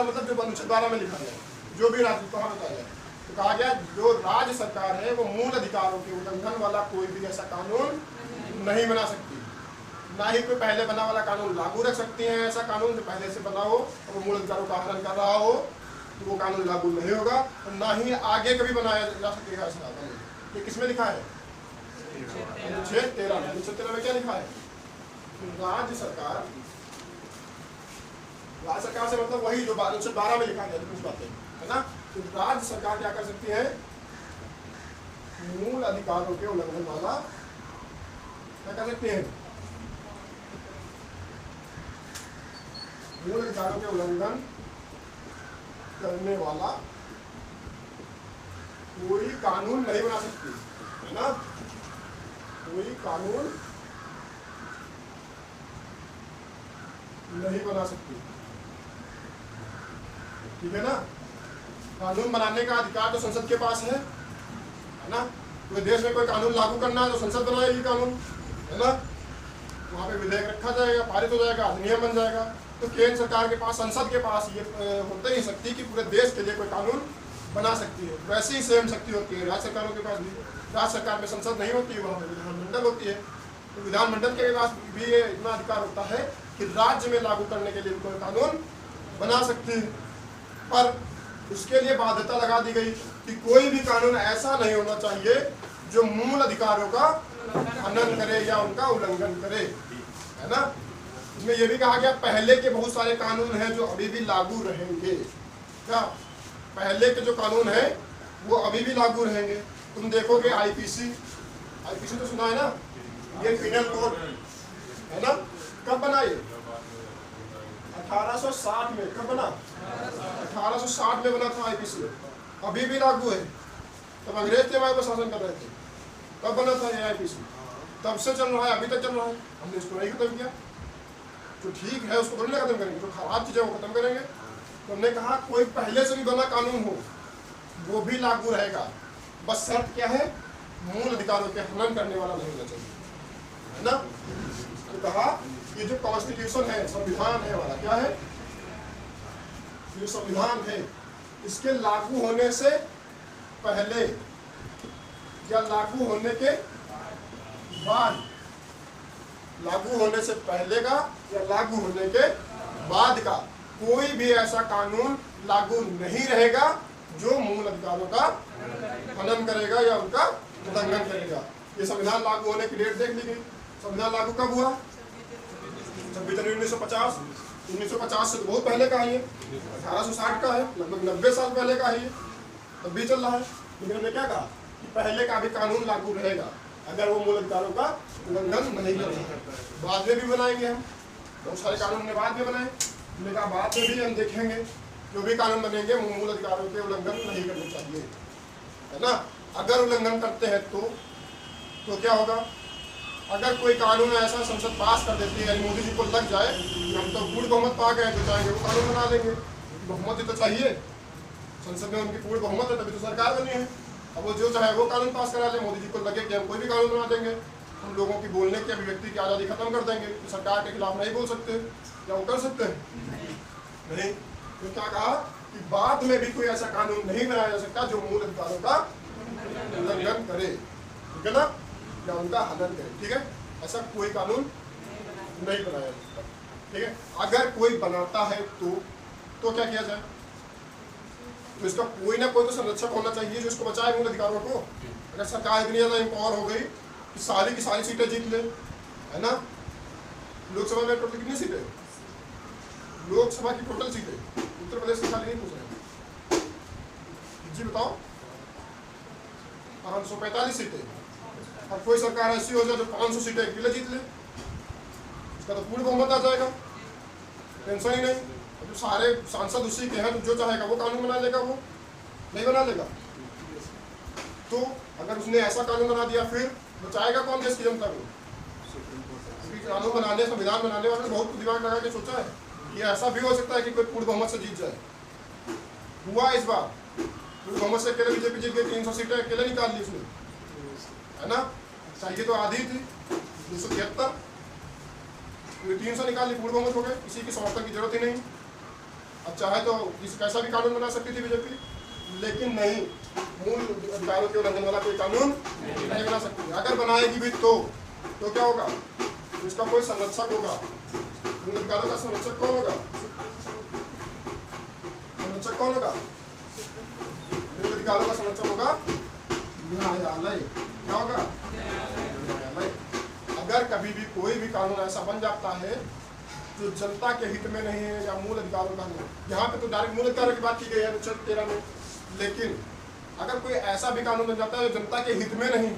मतलब जो अनुच्छेद 12 में लिखा गया, जो भी राज्य कहाँ बताया गया, तो कहा गया जो राज्य सरकार है वो मूल अधिकारों के उल्लंघन वाला कोई भी ऐसा कानून नहीं बना सकती, ना ही कोई पहले बना वाला कानून लागू रख सकती है। ऐसा कानून जो पहले से बना हो और वो मूल अधिकारों का हनन कर रहा हो तो वो कानून लागू नहीं होगा, और ना ही आगे कभी बनाया जा सकेगा ऐसा कानून। ये किसमें लिखा है, अनुच्छेद 13 में। अनुच्छेद 13 में क्या लिखा है, राज्य सरकार से मतलब वही जो अनुच्छेद 12 में लिखा गया कुछ बातें, है ना। तो राज्य सरकार क्या कर सकती है, मूल अधिकारों के उल्लंघन वाला क्या कर सकते हैं, मूल अधिकारों के उल्लंघन करने वाला कोई कानून नहीं बना सकती, है ना। कोई कानून नहीं बना सकती, ठीक है ना। कानून बनाने का अधिकार तो संसद के पास है ना। कोई देश में कोई कानून लागू करना है तो संसद बनाएगी कानून, है ना। वहाँ पे विधेयक रखा जाएगा, पारित हो जाएगा, अधिनियम बन जाएगा। तो केंद्र सरकार के पास, संसद के पास ये होते ही शक्ति कि पूरे देश के लिए कोई कानून बना सकती है। वैसे ही सेम शक्ति होती है राज्य सरकारों के पास भी। राज्य सरकार में संसद नहीं होती है, वहाँ पे विधानमंडल होती है। तो विधानमंडल के पास भी ये इतना अधिकार होता है कि राज्य में लागू करने के लिए कोई कानून बना सकती है, पर उसके लिए बाध्यता लगा दी गई कि कोई भी कानून ऐसा नहीं होना चाहिए जो मूल अधिकारों का हनन करे या उनका उल्लंघन करे, है ना। इसमें यह भी कहा गया पहले के बहुत सारे कानून हैं जो अभी भी लागू रहेंगे। क्या पहले के जो कानून हैं वो अभी भी लागू रहेंगे। तुम देखोगे आईपीसी तो सुना है ना, ये पिनल कोड है ना, कब बना ये? 1860 में। कब बना? 1860 में बना था आईपीसी। अभी भी लागू है। तब अंग्रेज थे हमारे पर शासन कर रहे थे। कब बना था ये आईपीसी? तब से चल रहा है, अभी तक चल रहा है। हमने इसको नहीं खत्म किया। जो ठीक है उसको थोड़ी ना खत्म करेंगे, जो खराब चीजें वो खत्म करेंगे। तो हमने कहा कोई पहले से भी बना कानून हो वो भी लागू रहेगा, बस शर्त क्या है? मूल अधिकारों के हनन करने वाला नहीं होना चाहिए, है ना। तो कहा ये जो कॉन्स्टिट्यूशन है, संविधान है हमारा, क्या है? जो संविधान है इसके लागू होने से पहले या लागू होने के बाद, लागू होने से पहले का या लागू होने के बाद का कोई भी ऐसा कानून लागू नहीं रहेगा जो मूल अधिकारों का हनन करेगा या उनका उल्लंघन करेगा। ये संविधान लागू होने की डेट देख ली गई। संविधान लागू कब हुआ? 26 जनवरी 1950। 1950 से तो बहुत पहले का है ये, 1860 का है, लगभग 90 साल पहले का है ये, तब भी चल रहा है। लेकिन हमने क्या कहा कि पहले का भी कानून लागू रहेगा अगर वो मूल अधिकारों का उल्लंघन नहीं करेगा। बाद में भी बनाएंगे हम, बहुत सारे कानून हमने बाद में बनाए। हमने कहा बाद में भी हम देखेंगे जो भी कानून बनेंगे मूल अधिकारों के उल्लंघन नहीं करने चाहिए, है ना। अगर उल्लंघन करते हैं तो क्या होगा? अगर कोई कानून ऐसा संसद पास कर देती है, मोदी जी को लग जाए कि हम तो पूर्ण बहुमत पा गए, जो चाहेंगे वो कानून बना देंगे। बहुमत ही तो चाहिए, संसद में उनकी पूर्ण बहुमत है तभी तो सरकार बनी है। अब वो जो चाहे वो कानून पास करा ले। मोदी जी को लगे कि हम कोई भी कानून बना देंगे, हम लोगों की बोलने की, अभिव्यक्ति की आज़ादी खत्म कर देंगे, तो सरकार के खिलाफ नहीं बोल सकते, क्या वो कर सकते हैं? नहीं। तो क्या कहा कि बाद में भी कोई ऐसा कानून नहीं बनाया जा सकता जो मूल अधिकारों का उल्लंघन करे, ठीक है ना, या उनका हनन करे, ठीक है। ऐसा कोई कानून नहीं बनाया जा सकता, ठीक है। अगर कोई बनाता है तो क्या किया जाए? तो इसका कोई ना कोई तो संरक्षक होना चाहिए जो इसको बचाए मूल अधिकारों को। अगर सरकार इतनी ज्यादा एम्पावर हो गई कि सारी की सारी सीटें जीत ले, है ना। लोकसभा में टोटल कितनी सीटें? लोकसभा की टोटल सीटें उत्तर प्रदेश से खाली नहीं पूछ रहे जी, बताओ। 545 सीटें। अब कोई सरकार ऐसी हो जाए जो 500 सीटें अकेले जीत ले, उसका तो पूर्ण बहुमत आ जाएगा, टेंशन ही नहीं। जो सारे सांसद उसी के हैं, तो जो चाहेगा वो कानून बना लेगा, वो नहीं बना लेगा। तो अगर उसने ऐसा कानून बना दिया फिर बचाएगा कौन देश की जनता को? कानून बनाने, संविधान बनाने वाले बहुत दिमाग लगा के सोचा है कि ऐसा भी हो सकता है कि कोई पूर्ण बहुमत से जीत जाए। हुआ इस बार पूर्ण बहुमत से अकेले बीजेपी जीत गई, 300 सीटें अकेले निकाल ली उसने, है ना। चाहिए तो आधी थी, 273, 300 निकाल ली, पूर्ण बहुमत हो गए, किसी की समर्थन की जरूरत ही नहीं। अब चाहे तो कैसा भी कानून बना सकती थी बीजेपी, लेकिन नहीं, मूल अधिकारों के उल्लंघन वाला कोई कानून नहीं बना सकती। अगर बनाएगी भी तो क्या होगा? इसका कोई संरक्षक होगा। मूल अधिकारों का संरक्षक कौन होगा? संरक्षक कौन होगा? मूल अधिकारों का संरक्षक होगा न्यायालय। क्या होगा? न्यायालय। अगर कभी भी कोई भी कानून ऐसा बन जाता है जो जनता के हित में नहीं है या मूल अधिकारों का नहीं, यहाँ पे तो डायरेक्ट मूल अधिकारों की बात की गई है अनुच्छेद 13 में, लेकिन अगर कोई ऐसा भी कानून बन जाता है जो जनता के हित में नहीं है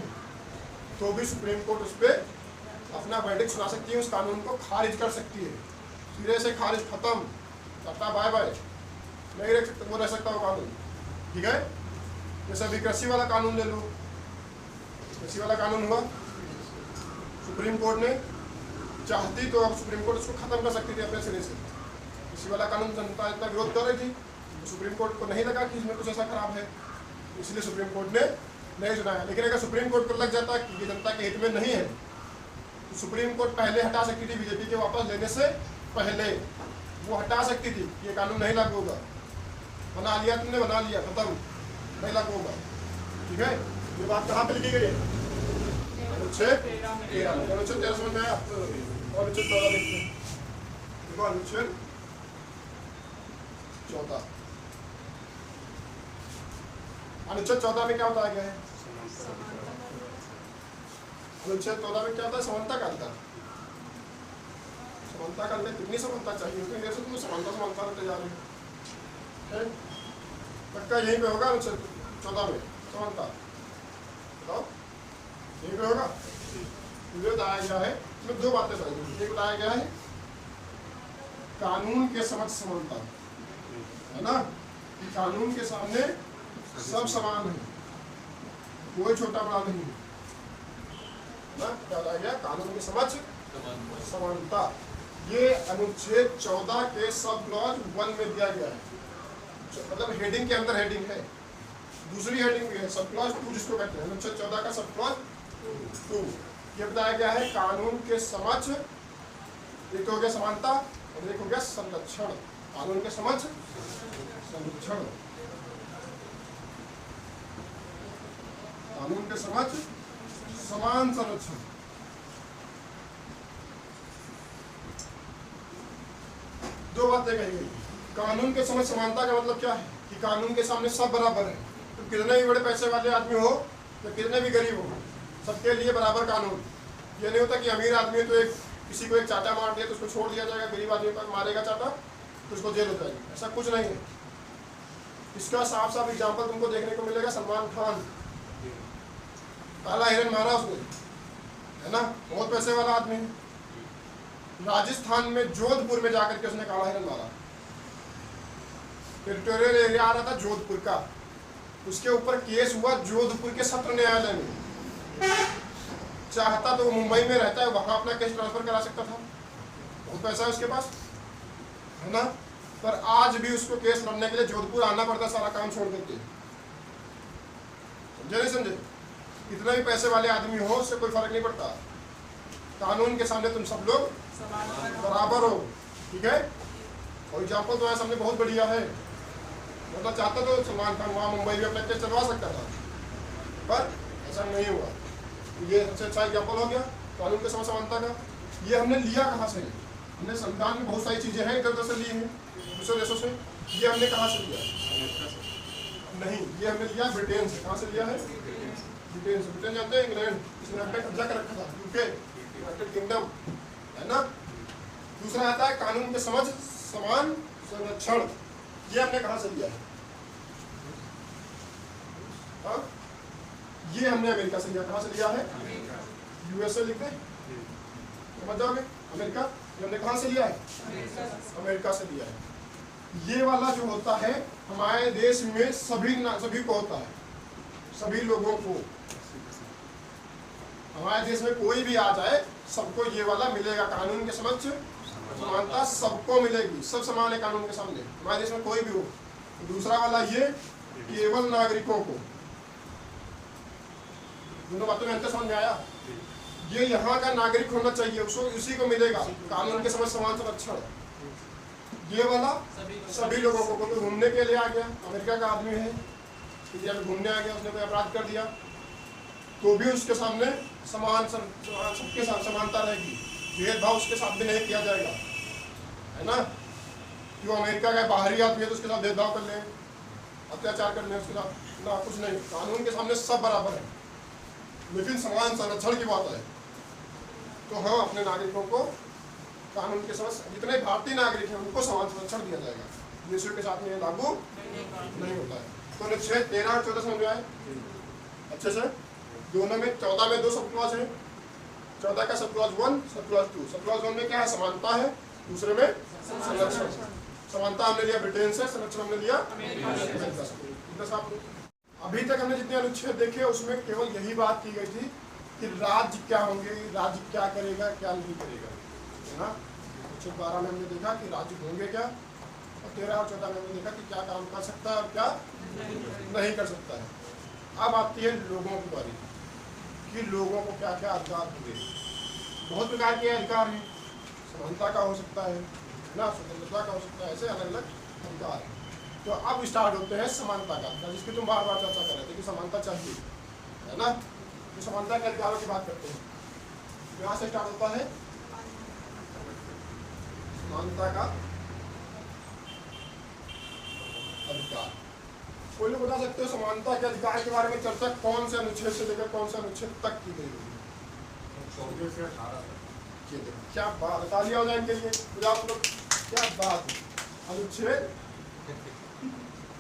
तो भी सुप्रीम कोर्ट उस पर अपना वर्डिक्ट सुना सकती है, उस कानून को खारिज कर सकती है, सिरे से खारिज, खत्म, टाटा बाय बाय, नहीं रह सकता वो, रह सकता वो कानून, ठीक है। जैसे अभी कृषि वाला कानून ले लो, कृषि वाला कानून हुआ, सुप्रीम कोर्ट ने चाहती तो अब सुप्रीम कोर्ट उसको खत्म कर सकती थी अपने सिरे से। कृषि वाला कानून जनता इतना विरोध कर रही थी, तो सुप्रीम कोर्ट को नहीं लगा कि इसमें कुछ ऐसा खराब है, इसलिए सुप्रीम कोर्ट ने नहीं सुनाया। लेकिन अगर सुप्रीम कोर्ट को लग जाता कि ये जनता के हित में नहीं है, तो सुप्रीम कोर्ट पहले हटा सकती थी, बीजेपी के वापस लेने से पहले वो हटा सकती थी, ये कानून नहीं लागू होगा। बना लिया तुमने, बना लिया, खत्म, नहीं लागू होगा, ठीक है। ये बात कहाँ पे लिखी गई है? अनुच्छेद 13 समझ में आया? और अनुच्छेद 14 लिखते हैं, देखो अनुच्छेद 14। अनुच्छेद 14 में क्या बताया गया है? अनुच्छेद 14 में क्या होता है? समानता का अधिकार। समानता का अधिकार, कितनी समानता चाहिए? उतनी देर से तुम समानता रहते जा रहे हो। पक्का यहीं पे होगा अनुच्छेद 14 में समानता, बताओ यहीं पे होगा। ये बताया गया है, इसमें दो बातें बताई गई। एक बताया गया है कानून के समक्ष समानता, है ना, कि कानून के सामने सब समान है, कोई छोटा बड़ा नहीं है ना। क्या बताया गया? कानून के समक्ष समानता। ये अनुच्छेद 14 के सब क्लॉज 1 में दिया गया है, मतलब हेडिंग के अंदर हेडिंग है, दूसरी हेडिंग भी है, सब क्लॉज 2 जिसको कहते हैं, अनुच्छेद 14 का सब क्लॉज 2। ये बताया गया है कानून के समक्ष, एक तो हो गया समानता और एक हो गया संरक्षण। कानून के समक्ष संरक्षण, कानून के समक्ष समान संरक्षण। दो बातें कही गई। कानून के समक्ष समानता का मतलब क्या है कि कानून के सामने सब बराबर है, तो कितने भी बड़े पैसे वाले आदमी हो या कितने भी गरीब हो, सबके लिए बराबर कानून। ये नहीं होता कि अमीर आदमी है तो एक किसी को एक चाटा मार दिया तो उसको छोड़ दिया जाएगा, गरीब आदमी पर मारेगा चाटा तो उसको जेल हो जाएगी, ऐसा कुछ नहीं है। इसका साफ साफ एग्जाम्पल तुमको देखने को मिलेगा। सलमान खान, काला हिरन मारा उसने, है ना, बहुत पैसे वाला आदमी है। राजस्थान में जोधपुर में जाकर के उसने काला हिरन मारा। टेरिटोरियल एरिया आ रहा था जोधपुर का, उसके ऊपर केस हुआ जोधपुर के सत्र न्यायालय में। चाहता तो वो मुंबई में रहता है, वहां अपना केस ट्रांसफर करा सकता था, बहुत पैसा है उसके पास, है ना, पर आज भी उसको केस लड़ने के लिए जोधपुर आना पड़ता, सारा काम छोड़ देते। समझे नहीं समझे? कितना भी पैसे वाले आदमी हो उससे कोई फर्क नहीं पड़ता, कानून के सामने तुम सब लोग बराबर हो, ठीक है। और एग्जाम्पल तो सामने बहुत बढ़िया है, मतलब चाहता तो सलमान खान वहाँ मुंबई में अपना केस चलवा सकता था, पर ऐसा नहीं हुआ। ये सबसे अच्छा एग्जाम्पल हो गया कानून के समक्ष समानता का। ये हमने लिया कहाँ से? हमने संविधान में बहुत सारी चीजें हैं इधर उधर से ली हैं दूसरे देशों से। ये हमने कहाँ से लिया? नहीं, ये हमने लिया ब्रिटेन से। कहाँ से लिया है? ब्रिटेन से। ब्रिटेन जानते हैं? इंग्लैंड, इसने अपने कब्जा कर रखा था, यूके, यूनाइटेड किंगडम, है ना। दूसरा आता है कानून के समक्ष समान संरक्षण। ये हमने कहाँ से लिया है? हाँ, ये हमने अमेरिका से लिया। कहाँ से लिया है? यूएसए लिख दे, समझ जाओगे। अमेरिका, ये हमने कहाँ से लिया है? अमेरिका से लिया है। ये वाला जो होता है हमारे देश में सभी को होता है, सभी लोगों को। हमारे देश में कोई भी आ जाए सबको ये वाला मिलेगा। कानून के समक्ष समानता सबको मिलेगी, सब समान है कानून के सामने, हमारे देश में कोई भी हो। दूसरा वाला ये केवल नागरिकों को। दोनों बातों में अंतर समझ में आया? ये यहाँ का नागरिक होना चाहिए, उसको उसी को मिलेगा कानून के समक्ष समान संरक्षण। ये वाला सभी लोगों को। कोई घूमने के लिए आ गया, अमेरिका का आदमी है, इंडिया में घूमने आ गया, उसने कोई अपराध कर दिया तो भी उसके सामने सबके साथ समानता रहेगी, भेदभाव उसके साथ भी नहीं किया जाएगा, है ना। जो अमेरिका का बाहरी आदमी है तो उसके साथ भेदभाव कर ले, अत्याचार कर ले उसके साथ, ना, कुछ नहीं। कानून के सामने सब बराबर है, लेकिन समान संरक्षण की बात है। तो हाँ, अपने नागरिकों को कानून के समक्ष, जितने भारतीय नागरिक हैं उनको समान संरक्षण दिया जाएगा। विदेशियों के साथ में ये लागू नहीं होता है। तो अनुच्छेद 13 और 14 समझ में आए अच्छे से? दोनों में 14 में 2 सब क्लॉज है। 14 का sub clause 1, sub clause 2। Sub clause 1 में क्या है? समानता है, दूसरे में संरक्षण। समानता हमने लिया ब्रिटेन से, संरक्षण हमने लिया अमेरिका से। अभी तक हमने जितने अनुच्छेद देखे उसमें केवल यही बात की गई थी कि राज्य क्या होंगे, राज्य क्या करेगा, क्या नहीं करेगा, है ना। अनुच्छेद 12 में हमने देखा कि राज्य होंगे क्या, और 13 और 14 में हमने देखा कि क्या काम कर सकता है और क्या नहीं कर सकता है। अब आती है लोगों की बारी कि लोगों को क्या क्या अधिकार होंगे। बहुत प्रकार के अधिकार हैं, समानता का हो सकता है ना, स्वतंत्रता का हो सकता है, ऐसे अलग अलग अधिकार हैं। तो अब स्टार्ट होते हैं समानता का अधिकार, जिसकी तुम बार बार चर्चा कर रहे थे कि समानता चाहिए, है ना। तो समानता के अधिकारों की बात करते हैं। यहाँ से स्टार्ट होता है समानता का अधिकार। कोई लोग बता सकते हो समानता के अधिकार के बारे में चर्चा कौन से अनुच्छेद से लेकर कौन से अनुच्छेद तक की गई होगी? 14 से 18 तक। क्या बात, बता लिया हो जाए इनके लिए, आप लोग क्या बात है। अनुच्छेद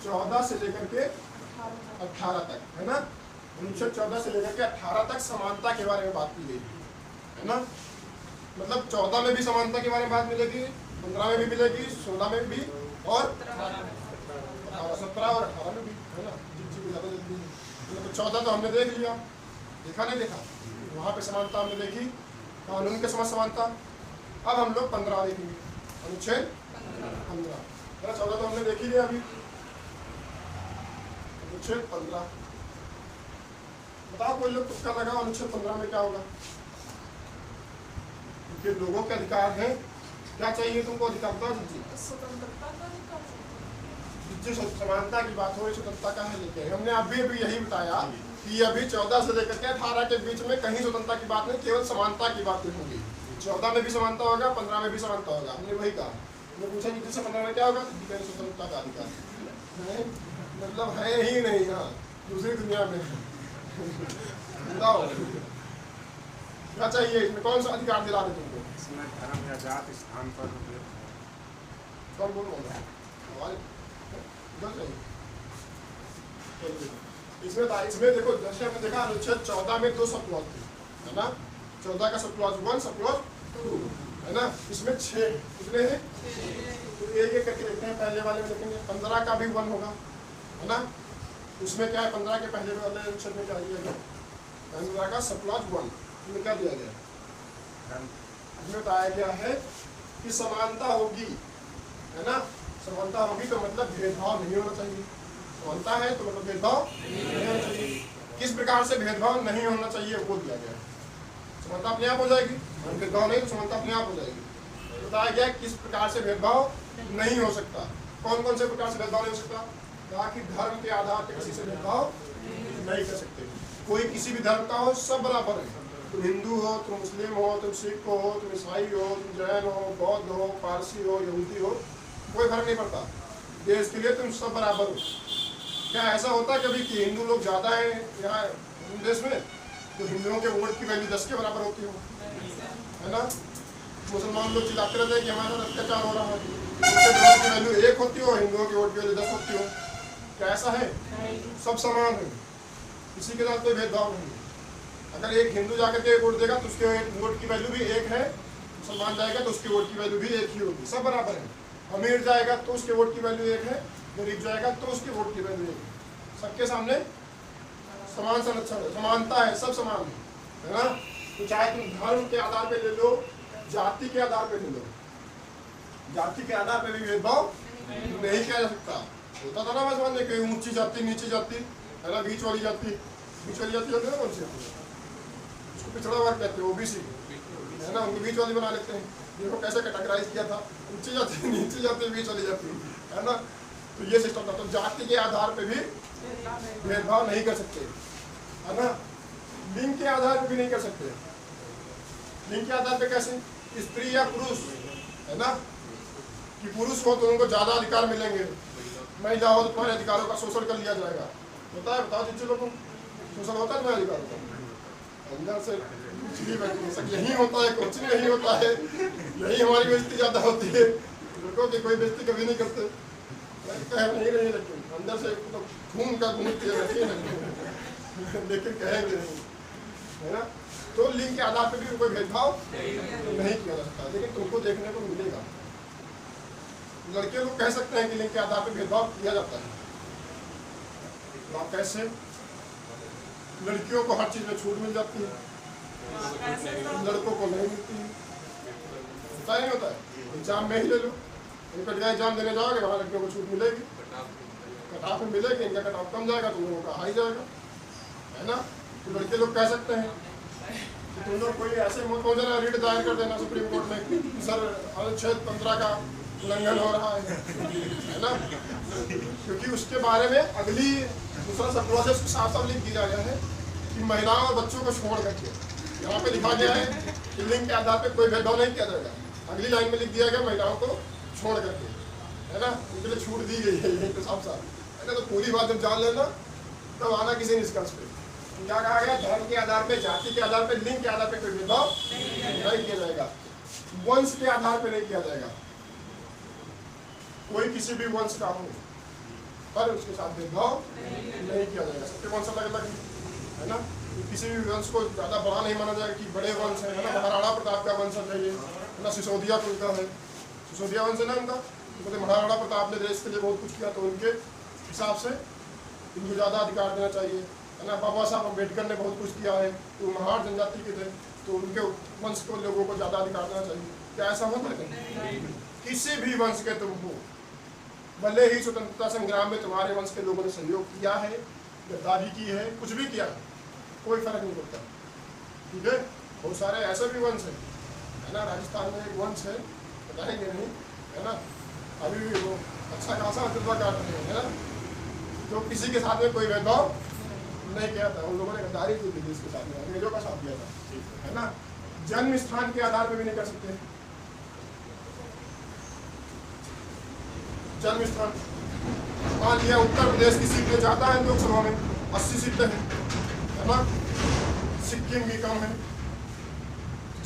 14 से लेकर के 18 तक, है ना। अनुच्छेद 14 से लेकर के 18 तक समानता के बारे में बात की गई। है ना। मतलब 14 में भी समानता के बारे में बात मिलेगी, 15 में भी मिलेगी, 16 में भी और 17 और 18 में भी, है ना। ज़्यादा जल्दी तो 14 तो हमने देख लिया, देखा नहीं देखा, वहाँ पे समानता हमने देखी, कानून के समझ समानता। अब हम लोग 15 देखेंगे, अनुच्छेद 15। 14 तो हमने देख ही लिया अभी, अनुच्छेद 15। बताओ कोई लोग तुक्का लगा अनुच्छेद 15 में क्या होगा? क्योंकि लोगों के अधिकार हैं, क्या चाहिए तुमको अधिकार? बताओ जी। स्वतंत्रता का अधिकार, जिस समानता की बात हो रही स्वतंत्रता का है लेके हमने अभी यही बताया कि अभी 14 से लेकर के 18 के बीच में कहीं स्वतंत्रता की बात नहीं, केवल समानता की बात होगी। 14 में भी समानता होगा, 15 में भी समानता होगा, हमने वही कहा। हमने पूछा कि जिससे 15 में क्या होगा? स्वतंत्रता का अधिकार नहीं, मतलब है ही नहीं। हाँ, दूसरी दुनिया में बताओ क्या चाहिए इसमें, कौन सा अधिकार दिला दे तुमको? इसमें धर्म या जाति स्थान पर कौन बोल रहा इसमें देखो, जैसे हमने देखा अनुच्छेद 14 में 2 सब क्लॉज थे, है ना। 14 का सब क्लॉज 1, सब क्लॉज 2, है ना। इसमें 6 कितने हैं? तो एक एक करके देखते हैं। पहले वाले में देखेंगे 15 का भी 1 होगा, है ना। उसमें क्या है? 15 के पहले वाले अनुच्छेद में क्या दिया गया? 15 का सब क्लॉज 1 में क्या दिया गया? इसमें बताया गया है कि समानता होगी, है ना। समानता होगी तो मतलब भेदभाव नहीं होना चाहिए। समानता है तो मतलब भेदभाव नहीं होना चाहिए। किस प्रकार से भेदभाव नहीं होना चाहिए वो दिया गया है। समानता अपने आप हो जाएगी, भेदभाव नहीं तो समानता अपने आप हो जाएगी। बताया गया किस प्रकार से भेदभाव नहीं हो सकता। कौन कौन से प्रकार से भेदभाव नहीं हो सकता? कहा कि धर्म के आधार पर किसी से भेदभाव नहीं कर सकते। कोई किसी भी धर्म का हो, सब बराबर है। तुम हिंदू हो, तुम मुस्लिम हो, तुम सिख हो, तुम ईसाई हो, तुम जैन हो, बौद्ध हो, पारसी हो, यहूदी हो, कोई फर्क नहीं पड़ता। देश के लिए तुम सब बराबर हो। क्या ऐसा होता है कभी कि हिंदू लोग ज़्यादा हैं यहाँ देश में तो हिंदुओं के वोट की वैल्यू 10 के बराबर होती हो, है ना। मुसलमान लोग चिल्लाते रहते हैं कि हमारे साथ अत्याचार हो रहा है, उनके वोट की वैल्यू 1 होती हो, हिंदुओं के वोट की वैल्यू 10 होती हो। क्या ऐसा है? सब समान है, किसी के साथ कोई भेदभाव नहीं है। अगर एक हिंदू जाकर के वोट देगा तो उसके वोट की वैल्यू भी 1 है, मुसलमान जाएगा तो उसकी वोट की वैल्यू भी 1 ही होगी, सब बराबर है। अमीर जाएगा तो उसके वोट की वैल्यू 1 है, गरीब जाएगा तो उसके वोट की वैल्यू 1 है। सबके सामने समान संरक्षण है, समानता है, सब समान है ना। तो चाहे तुम धर्म के आधार पे ले लो, जाति के आधार पे ले लो, जाति के आधार पे भी भेदभाव नहीं किया जा सकता। होता था ना बस मान कि ऊंची जाति, नीची जाति, है ना, बीच वाली जाति। बीच वाली जाति होती है ना, कौन सी उसको पिछड़ा वर्ग कहते हैं, ओबीसी, है ना। उनको बीच वाली बना लेते हैं। देखो कैसे कैटेगराइज किया था, ऊंची जाति, नीची जाति, बीच वाली जाति, है ना। तो ये सिस्टम था। तो जाति के आधार पे भी भेदभाव नहीं कर सकते, है ना। लिंग के आधार पे भी नहीं कर सकते। लिंग के आधार पे कैसे? स्त्री या पुरुष, है ना, कि पुरुष हो तो उनको ज्यादा अधिकार मिलेंगे, महिला हो तो तुम्हारे अधिकारों का शोषण कर लिया जाएगा। होता है? बताओ जिन लोगों को शोषण होता है तुम्हारे अधिकारों का? अंदर से यही होता है, कुछ नहीं होता है। यही हमारी बेइज्जती ज्यादा होती है। लड़कों की कोई बेइज्जती कभी नहीं करते, कह नहीं रही, लेकिन अंदर से तो खून का घूमती है, लेकिन कहेंगे नहीं, है ना। तो लिंग के आधार पर भी कोई भेदभाव नहीं किया जा सकता, लेकिन तुमको देखने को मिलेगा। लड़के लोग कह सकते हैं कि लिंग के आधार पर भेदभाव किया जाता है। तो कैसे? लड़कियों को हर चीज में छूट मिल जाती है, लड़कों को नहीं मिलती है। होता नहीं होता है? एग्जाम में ही ले लो, इनका एग्जाम देने जाओगे वहाँ लड़कियों को छूट मिलेगी, कट ऑफ में मिलेगी। इनका कट ऑफ कम जाएगा तो लोगों का हाई जाएगा, है ना। तो लड़के लोग कह सकते हैं कि तुम लोग कोई ऐसे मत हो जाना, रिट दायर कर देना सुप्रीम कोर्ट में कि सर अनुच्छेद 15 का उल्लंघन हो रहा है ना। क्योंकि उसके बारे में अगली दूसरा सब क्लॉज साफ साफ लिख दिया गया है कि महिलाओं और बच्चों को छोड़ करके, यहाँ पे लिखा गया है कि लिंग के आधार पर कोई भेदभाव नहीं किया जाएगा। अगली लाइन में लिख दिया गया महिलाओं को छोड़ करके, है ना, उनके लिए छूट दी गई है, यही तो साफ साफ है ना। तो पूरी बात जब जान लेना तब आना किसी निष्कर्ष पे। क्या कहा गया? धर्म के आधार पे, जाति के आधार पे, लिंग के आधार पे कोई भेदभाव नहीं किया जाएगा। वंश के आधार पे नहीं किया जाएगा। कोई किसी भी वंश का हो पर उसके साथ भेदभाव नहीं किया जाएगा। सबके वंश अलग अलग है ना। किसी भी वंश को ज़्यादा बड़ा नहीं माना जाएगा कि बड़े वंश है ना, महाराणा प्रताप का वंश है ये है ना, सिसोदिया कुल का है, सिसोदिया वंश है ना उनका, तो महाराणा प्रताप ने देश के लिए बहुत कुछ किया, तो उनके हिसाब से इनको ज़्यादा अधिकार देना चाहिए, है ना। बाबा साहब अम्बेडकर ने बहुत कुछ किया है, तो महार जनजाति के थे, तो उनके वंश को लोगों को ज़्यादा अधिकार देना चाहिए। क्या ऐसा होता है? किसी भी वंश के तुम हो, भले ही स्वतंत्रता संग्राम में तुम्हारे वंश के लोगों ने सहयोग किया है, गद्दारी की है, कुछ भी किया है, कोई फर्क नहीं पड़ता, ठीक है। बहुत सारे ऐसे भी वंश है ना, राजस्थान में एक वंश है, बताएंगे नहीं, है ना, अभी भी वो अच्छा खासा अतुल्य काट रहे हैं, है ना, तो किसी के साथ में कोई भेदभाव नहीं किया था, उन लोगों ने गद्दारी की थी इसके साथ में, अंग्रेजों का साथ दिया था, है ना। जन्म स्थान के आधार पर भी नहीं कर सकते, जन्म स्थान मान लिया उत्तर प्रदेश की सीटें ज़्यादा है लोकसभा में, 80 सीटें हैं, है ना, सिक्किम भी कम है,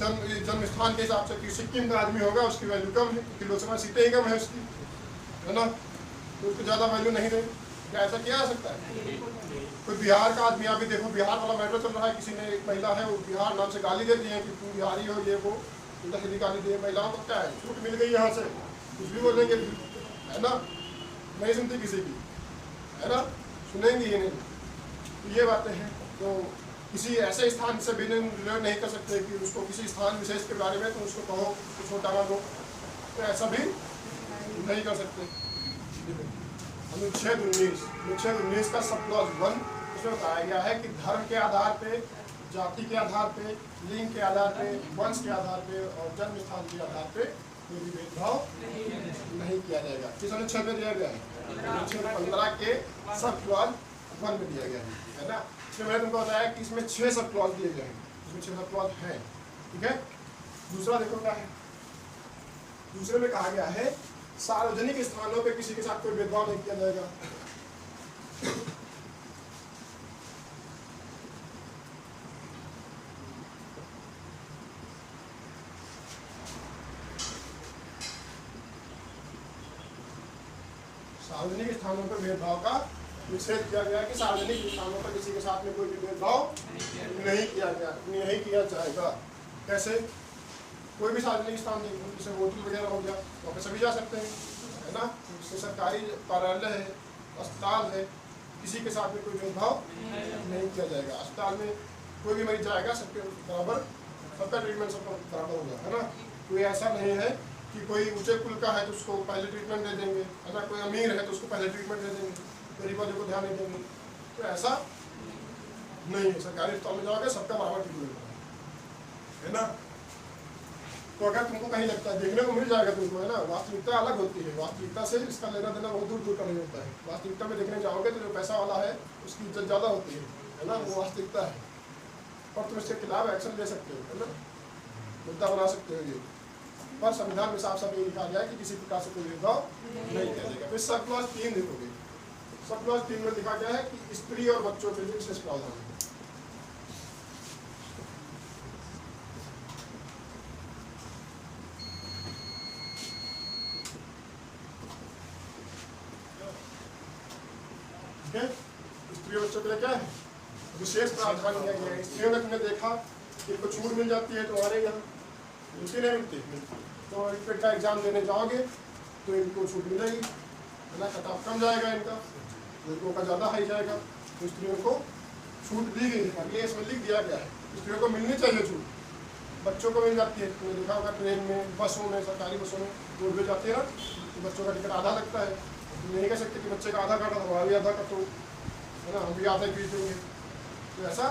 जन्म स्थान के हिसाब से कि सिक्किम का आदमी होगा उसकी वैल्यू कम है, क्योंकि लोकसभा सीटें ही कम है उसकी, है ना, तो उसको ज़्यादा वैल्यू नहीं दे। क्या ऐसा किया जा सकता है? कोई बिहार का आदमी, अभी देखो बिहार वाला मैटर चल रहा है, किसी ने, एक महिला है वो बिहार नाम से गाली देती है कि तुम बिहारी हो, ये वो उल्टा सीधी गाली दी है, महिलाओं को क्या है, छूट मिल गई यहाँ से, कुछ भी बोलेंगे, है ना, नहीं सुनती किसी की, है ना, सुनेंगी ही नहीं, तो ये बातें हैं। तो किसी ऐसे स्थान से भी रिलेट नहीं कर सकते कि उसको किसी स्थान विशेष के बारे में तो उसको कहो तो छोटा मानो, तो ऐसा भी नहीं कर सकते। अनुच्छेद 19 का सब क्लॉज 1 उसमें बताया गया है कि धर्म के आधार पे, जाति के आधार पे, लिंग के आधार पे, वंश के आधार पे और जन्म स्थान के आधार पे कोई भी भेदभाव नहीं किया जाएगा। किस अनुच्छेद में दिया गया है? अनुच्छेद 15 के सब क्लॉज 1 में दिया गया है ना। इसमें मैंने तुमको बताया कि इसमें 6 सब क्लॉज दिए गए हैं, इसमें 6 सब क्लॉज हैं, ठीक है। दूसरा देखो क्या है, दूसरे में कहा गया है सार्वजनिक स्थानों पे किसी के साथ कोई भेदभाव नहीं किया जाएगा। सार्वजनिक स्थानों पर भेदभाव का निषेध किया गया कि सार्वजनिक स्थानों पर किसी के साथ में कोई भी भेदभाव नहीं किया जाएगा। कैसे? कोई भी सार्वजनिक स्थान जैसे होटल वगैरह हो गया, वहाँ पे सभी जा सकते हैं, है ना। जैसे सरकारी कार्यालय है, अस्पताल है, किसी के साथ में कोई भेदभाव नहीं किया जाएगा। अस्पताल में कोई भी मरीज जाएगा, सबके बराबर, सबका ट्रीटमेंट सबका बराबर होगा, है ना। कोई ऐसा नहीं है कि कोई ऊंचे कुल का है तो उसको पहले ट्रीटमेंट दे देंगे, है ना, कोई अमीर है तो उसको पहले ट्रीटमेंट दे देंगे, गरीब वाले को ध्यान नहीं देंगे, तो ऐसा नहीं है। सरकारी अस्पताल में जाओगे सबका बराबर ट्रीटमेंट है ना। तो अगर तुमको कहीं लगता है, देखने को मिल जाएगा तुमको, है ना, वास्तविकता अलग होती है, वास्तविकता से इसका लेना देना बहुत दूर दूर का नहीं होता है। वास्तविकता में देखने जाओगे तो जो पैसा वाला है उसकी इज्जत ज़्यादा होती है ना, वो वास्तविकता है। और तुम इसके खिलाफ एक्शन ले सकते हो, है ना, मुद्दा बना सकते हो ये, पर संविधान में साफ साफ ये लिखा गया है कि किसी प्रकार से कोई भेदभाव नहीं किया जाएगा। फिर सब क्लॉज 3 देखोगे, सब क्लॉज 3 में लिखा गया है कि स्त्री और बच्चों के लिए विशेष प्रावधान है। स्त्री और बच्चों के लिए क्या है? विशेष प्रावधान किया गया है। स्त्रियों में तुमने देखा कि इनको छूट मिल जाती है, तुम्हारे यहाँ मिलती नहीं मिलती, तो इंटर का एग्जाम देने जाओगे तो इनको छूट मिलेगी, है ना, कटाव कम जाएगा इनका, लड़कों का ज़्यादा हाई जाएगा, तो स्त्रियों को छूट दी गई है। ये इसमें लिख दिया गया है, स्त्रियों को मिलनी चाहिए छूट, बच्चों को मिल जाती है। तुमने देखा होगा ट्रेन में, बसों में, सरकारी बसों में रोडवेज जाती है ना, तो बच्चों का टिकट आधा लगता है, तुम नहीं कह सकते कि बच्चे का आधा काटा हमारा भी आधा कटो, है ना, हम भी आधा खरीद देंगे, तो ऐसा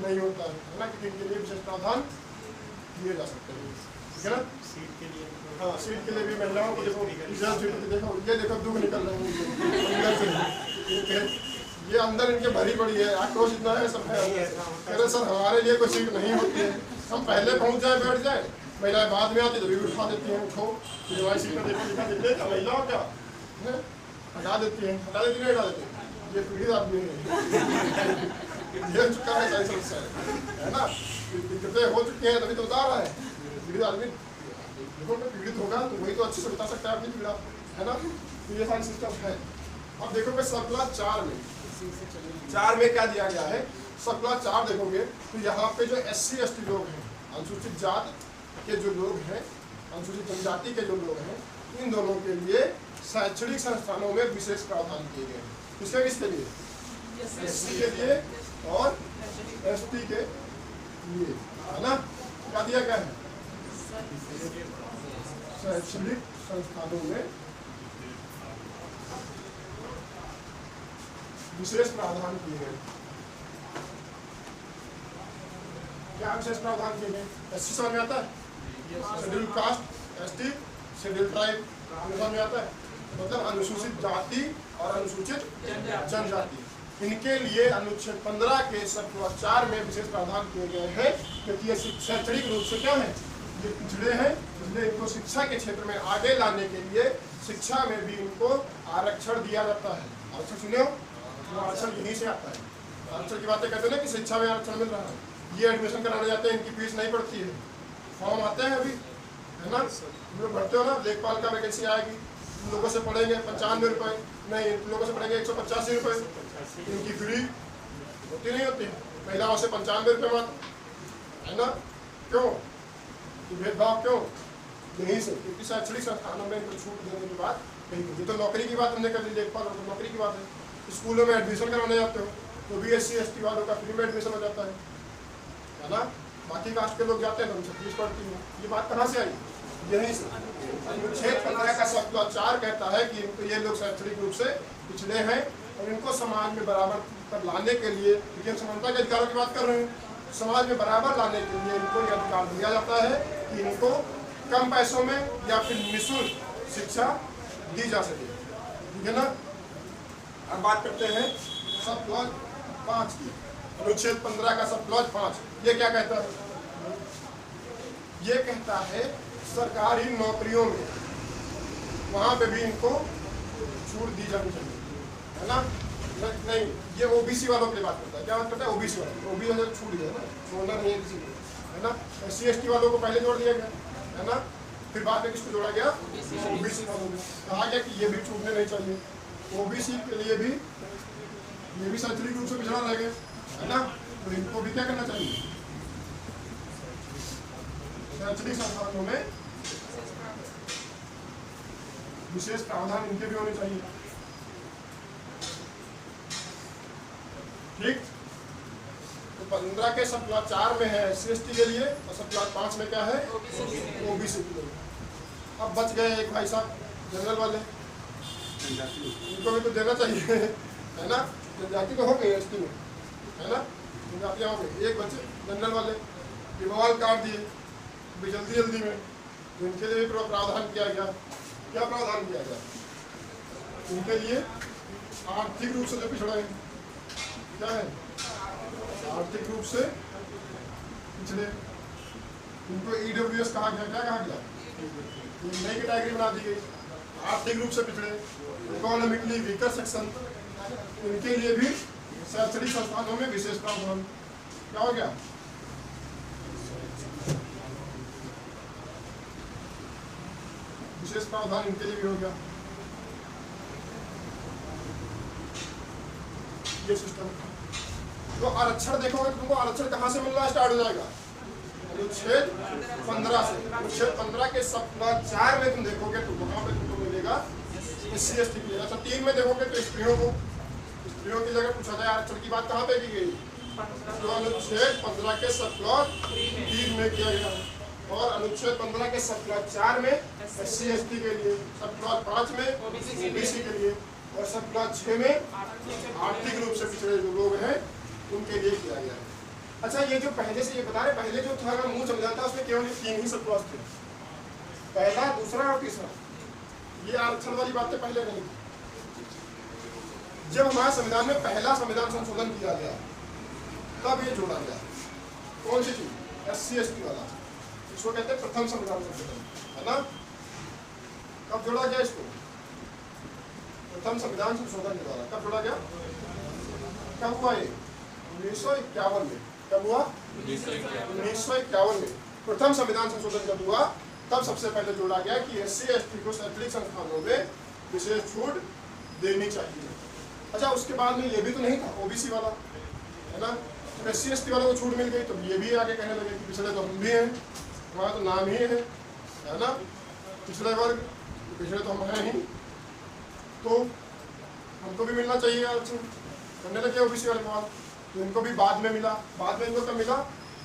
नहीं होता है ना, कि इनके लिए विशेष प्रावधान किए जा सकते हैं, ठीक है ना। सीट के लिए, हाँ, सीट के लिए भी महिलाओं को देखो, देखो ये देखो दुख निकल रहे हैं अंदर से, ये अंदर इनके भरी पड़ी है, आक्रोश इतना है सब है। कह रहे सर हमारे लिए कोई सीट नहीं होती है, हम पहले पहुंच जाए बैठ जाए, महिलाएं बाद में आती तो भी उठा देती हैं, उठो ये हमारी सीट पर देखो, महिलाओं क्या हटा देती हैं, हटा देती नहीं हटा देती, ये पीड़ित आदमी है, ये चुका है सारी समस्या है ना, दिक्कतें हो चुकी हैं तभी तो बता रहा है। पीड़ित आदमी देखो पीड़ित होगा तो वही तो अच्छे से बता सकता है अपनी पीड़ा, है ना, तो ये सारी सिस्टम है। अब देखो मैं सब क्लास 4 में क्या दिया गया है, सब क्लॉज 4 देखोगे तो यहाँ पे जो SC/ST लोग हैं, अनुसूचित जात के जो लोग हैं, अनुसूचित जनजाति के जो लोग हैं, इन दोनों के लिए शैक्षणिक संस्थानों में विशेष प्रावधान किए गए हैं। किसके लिए? SC के लिए और ST के लिए, है ना। क्या दिया गया है? शैक्षणिक संस्थानों में विशेष प्रावधान किए गए। क्या विशेष प्रावधान किए गए? SC समझ में आता है? Schedule caste, ST, schedule tribe समझ में आता है? मतलब अनुसूचित जाति और अनुसूचित जनजाति, इनके लिए अनुच्छेद 15 के सब क्लॉज 4 में विशेष प्रावधान किए गए हैं, क्योंकि ये शैक्षणिक रूप से क्या है, ये पिछड़े हैं, इसलिए इनको शिक्षा के क्षेत्र में आगे लाने के लिए शिक्षा में भी इनको आरक्षण दिया जाता है। आरक्षण सुनियो, आरक्षण यहीं से आता है। आरक्षण की बातें कहते हैं ना कि शिक्षा में आरक्षण मिल रहा है, ये एडमिशन कराने जाते हैं, इनकी फीस नहीं पड़ती है, फॉर्म आते हैं अभी, है ना, तुम लोग भरते हो ना, लेखपाल का वैकेंसी आएगी, तुम लोगों से पढ़ेंगे 95 रुपये, नहीं तुम लोगों से पढ़ेंगे 185 रुपये, इनकी फ्री होती नहीं होती, महिलाओं से 95 रुपये मात्र, है ना। क्यों भेदभाव? क्यों? यहीं से, क्योंकि शैक्षणिक संस्थानों में इनको छूट देने की बात कही गई। तो नौकरी की बात हमने कर ली, लेखपाल और तो नौकरी की बात है। स्कूलों में एडमिशन करवाने जाते हो तो भी SC/ST वालों का फ्री में एडमिशन हो जाता है ना। बाकी कास्ट के लोग जाते हैं तो उनसे फीस पड़ती है। ये बात कहाँ से आई? यहीं से। अनुच्छेद 15 का सब क्लॉज 4 कहता है कि इनको, ये लोग शैक्षणिक रूप से पिछड़े हैं और इनको समाज में बराबर पर लाने के लिए, क्योंकि हम समानता के अधिकारों की बात कर रहे हैं, समाज में बराबर लाने के लिए इनको यह अधिकार दिया जाता है कि इनको कम पैसों में या फिर निःशुल्क शिक्षा दी जा सके, ठीक है ना। अब बात करते हैं सब क्लॉज 5 की। अनुच्छेद 15 का सब क्लॉज 5 ये क्या कहता है? ये कहता है सरकारी नौकरियों में वहाँ पे भी इनको छूट दी जानी चाहिए, है ना। नहीं, ये OBC वालों के लिए बात करता है। क्या बात करता है? OBC वालों, OBC वालों छूट गया ना, छोड़ना नहीं है किसी को, है ना। SC/ST वालों को पहले जोड़ दिया गया, है ना, फिर बाद में किसको जोड़ा गया? OBC वालों में। कहा गया कि ये भी छूटने नहीं चाहिए। OBC के लिए भी, ये भी शैक्षणिक रूप से पिछड़ा रह गए, है ना, तो इनको भी क्या करना चाहिए? शैक्षणिक संस्थानों में विशेष प्रावधान इनके भी होने चाहिए, ठीक। तो 15 के सब क्लॉज 4 में है SC/ST के लिए और सब क्लॉज 5 में क्या है? OBC के लिए। अब बच गए एक भाई साहब जनरल वाले, इनको भी तो देना चाहिए, है ना। जनजाति तो हो गई ST में, है ना, जनजातियाँ हो गई, एक बच्चे जनरल वाले, ये बवाल काट दिए भी जल्दी में, तो इनके लिए भी प्रावधान किया गया। क्या प्रावधान किया गया? इनके लिए आर्थिक रूप से जो पिछड़े हैं, क्या है? आर्थिक रूप से पिछड़े, इनको EWS कहा गया। क्या कहा गया? नई कैटेगरी बना दी गई, आर्थिक रूप से पिछड़े, इकोनॉमिकली वीकर सेक्शन, इनके लिए भी शैक्षणिक संस्थानों में विशेष प्रावधान। क्या हो गया? विशेष प्रावधान इनके लिए भी हो गया। ये सिस्टम। तो आरक्षण देखोगे, तुमको आरक्षण कहाँ से मिलना स्टार्ट हो जाएगा? अनुच्छेद 15 से। अनुच्छेद 15 के सब क्लॉज 4 में तुम देखोगे तो वहाँ पे तुमको मिलेगा SC/ST मिलेगा। अच्छा 3 में देखोगे तो स्त्रियों की जगह पूछा जाए आरक्षण की बात कहाँ पे की गई? तो अनुच्छेद 15 के सब क्लॉज 3 में किया गया और अनुच्छेद 15 के सब क्लॉज 4 में SC/ST के लिए, सब क्लॉज 5 में OBC के लिए और सब क्लॉज 6 में आर्थिक रूप से पिछड़े जो लोग हैं उनके लिए किया गया है। अच्छा ये जो पहले से ये बता रहे, पहले जो था मूल संविधान था उसमें केवल 3 ही सब क्लॉज थे, पहला, दूसरा और तीसरा। ये आरक्षण वाली बातें पहले नहीं थी। जब हमारे संविधान में पहला संविधान संशोधन किया गया तब ये जोड़ा गया। कौन सी चीज? SC/ST वाला, इसको कहते हैं प्रथम संविधान संशोधन, है ना। कब जोड़ा गया इसको? प्रथम संविधान संशोधन के द्वारा। कब जोड़ा गया? कब हुआ ये? 1951 में। कब हुआ? 1951 में प्रथम संविधान संशोधन जब हुआ तब सबसे पहले जोड़ा गया कि SC/ST को शैक्षणिक संस्थानों में विशेष छूट देनी चाहिए। अच्छा उसके बाद में ये भी तो नहीं था OBC वाला, है ना। SC/ST वालों को छूट मिल गई तो ये भी आगे कहने लगे कि पिछड़े तो हम भी हैं, हमारा तो नाम ही है ना पिछड़े वर्ग, पिछड़े तो हम हैं ही, तो हमको भी मिलना चाहिए आरक्षण। करने लगे OBC वाले बात। तो इनको भी बाद में मिला। बाद में इनको कब मिला?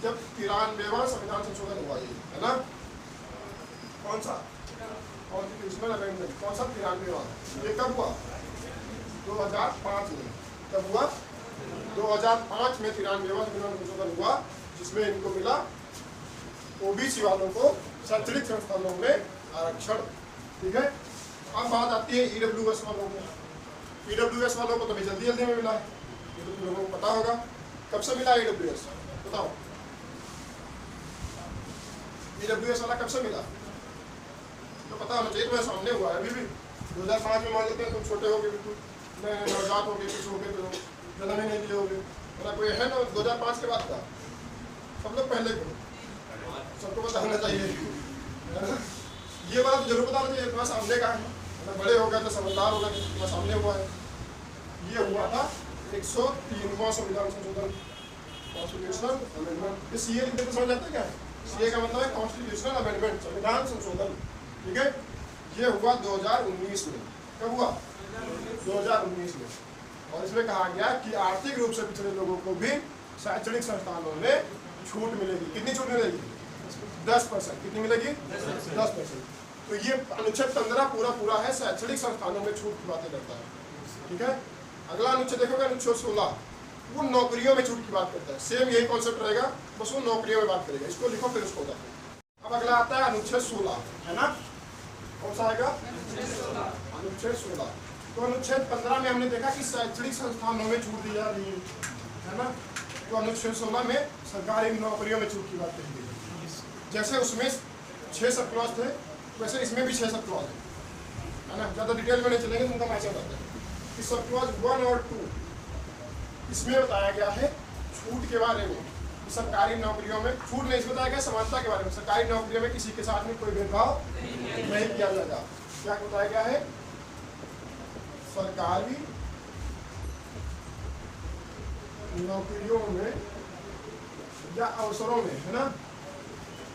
जब 93वां संविधान संशोधन हुआ, ये है ना कौन सा कॉन्स्टिट्यूशनल अमेंडमेंट, कौन सा 93वां, ये कब हुआ? 2005 में। कब हुआ? 2005 में 93वां संविधान संशोधन हुआ, जिसमें इनको मिला OBC वालों को शैक्षणिक संस्थानों में आरक्षण। ठीक है। अब बात आती है EWS वालों को। EWS वालों को तो भी जल्दी जल्दी में मिला है, ये तो लोगों को पता होगा। कब से मिला EWS बताओ? EWS वाला कब से मिला तो पता होना चाहिए, तुम्हें सामने हुआ है अभी भी। 2005 में मान लेते हैं तुम छोटे हो गए, बिल्कुल नवजात हो गए, कुछ हो गए, तो जन्म ही नहीं लिए हो गए, मतलब कोई है ना 2005 के बाद का? सब लोग पहले को, सबको पता होना चाहिए। ये बात तो जरूर पता होना चाहिए, तुम्हारे सामने का है, बड़े हो गए तो समझदार हो गए, तुम्हारे सामने हुआ है। ये हुआ था 103वां संविधान संशोधन, कॉन्स्टिट्यूशनल अमेंडमेंट। ये CA लिखते तो समझ जाते हैं क्या? CA का मतलब है कॉन्स्टिट्यूशनल अमेंडमेंट, संविधान संशोधन। ठीक है। ये हुआ 2019 में। कब हुआ? 2019 में। और इसमें कहा गया कि आर्थिक रूप से पिछड़े लोगों को भी शैक्षणिक संस्थानों में छूट मिलेगी। कितनी छूट मिलेगी? 10%। कितनी मिलेगी? 10%। तो ये अनुच्छेद 15 पूरा है, शैक्षणिक संस्थानों में छूट की बातें करता है। ठीक है। अगला अनुच्छेद देखोगे, अनुच्छेद 16, वो नौकरियों में छूट की बात करता है। सेम यही कॉन्सेप्ट रहेगा, बस वो नौकरियों में बात करेगा। इसको लिखो फिर उसको देखो। अब अगला आता है अनुच्छेद 16, है ना? कौन सा आएगा? अनुच्छेद 16। तो अनुच्छेद 15 में हमने देखा कि शैक्षणिक संस्थानों में छूट दी जा रही है ना? तो अनुच्छेद 16 में सरकारी नौकरियों में छूट की बात कही गई। जैसे उसमें 6 सब क्लॉज थे, वैसे इसमें भी 6 सब क्लॉज है ना? ज़्यादा डिटेल में नहीं चलेंगे, तुमको मैसेज बताते हैं कि सब क्लॉज 1 और 2 इसमें बताया गया है छूट के बारे में। सरकारी नौकरियों में छूट नहीं, इसमें बताया गया समानता के बारे में। सरकारी नौकरियों में किसी के साथ में कोई भेदभाव नहीं किया जाएगा। क्या बताया गया है? सरकारी नौकरियों में या अवसरों में, है ना?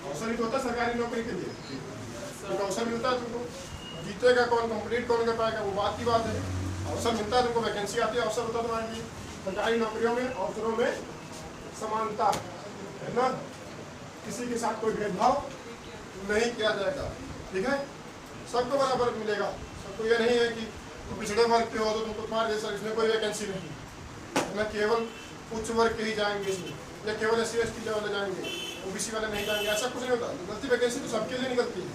अवसर ही तो होता है सरकारी नौकरी के लिए, तो अवसर मिलता है तुमको। जीतेगा कौन, कंप्लीट कौन कर पाएगा, वो बात की बात है। अवसर मिलता है तुमको, वैकेंसी आती है, अवसर होता है तुम्हारे लिए। सरकारी नौकरियों में अवसरों में समानता, है ना? किसी के साथ कोई भेदभाव नहीं किया जाएगा। ठीक है। सबको बराबर मिलेगा। सबको ये नहीं है कि तुम पिछड़े वर्ग के हो तो तुमको तुम्हारे जैसा इसमें कोई वैकेंसी नहीं, है ना? केवल उच्च वर्ग के ही जाएंगे इसमें, या केवल SC/ST वाले जाएंगे, OBC वाले नहीं जाएंगे, ऐसा कुछ नहीं होता। निकलती वैकेंसी तो सबके लिए निकलती है,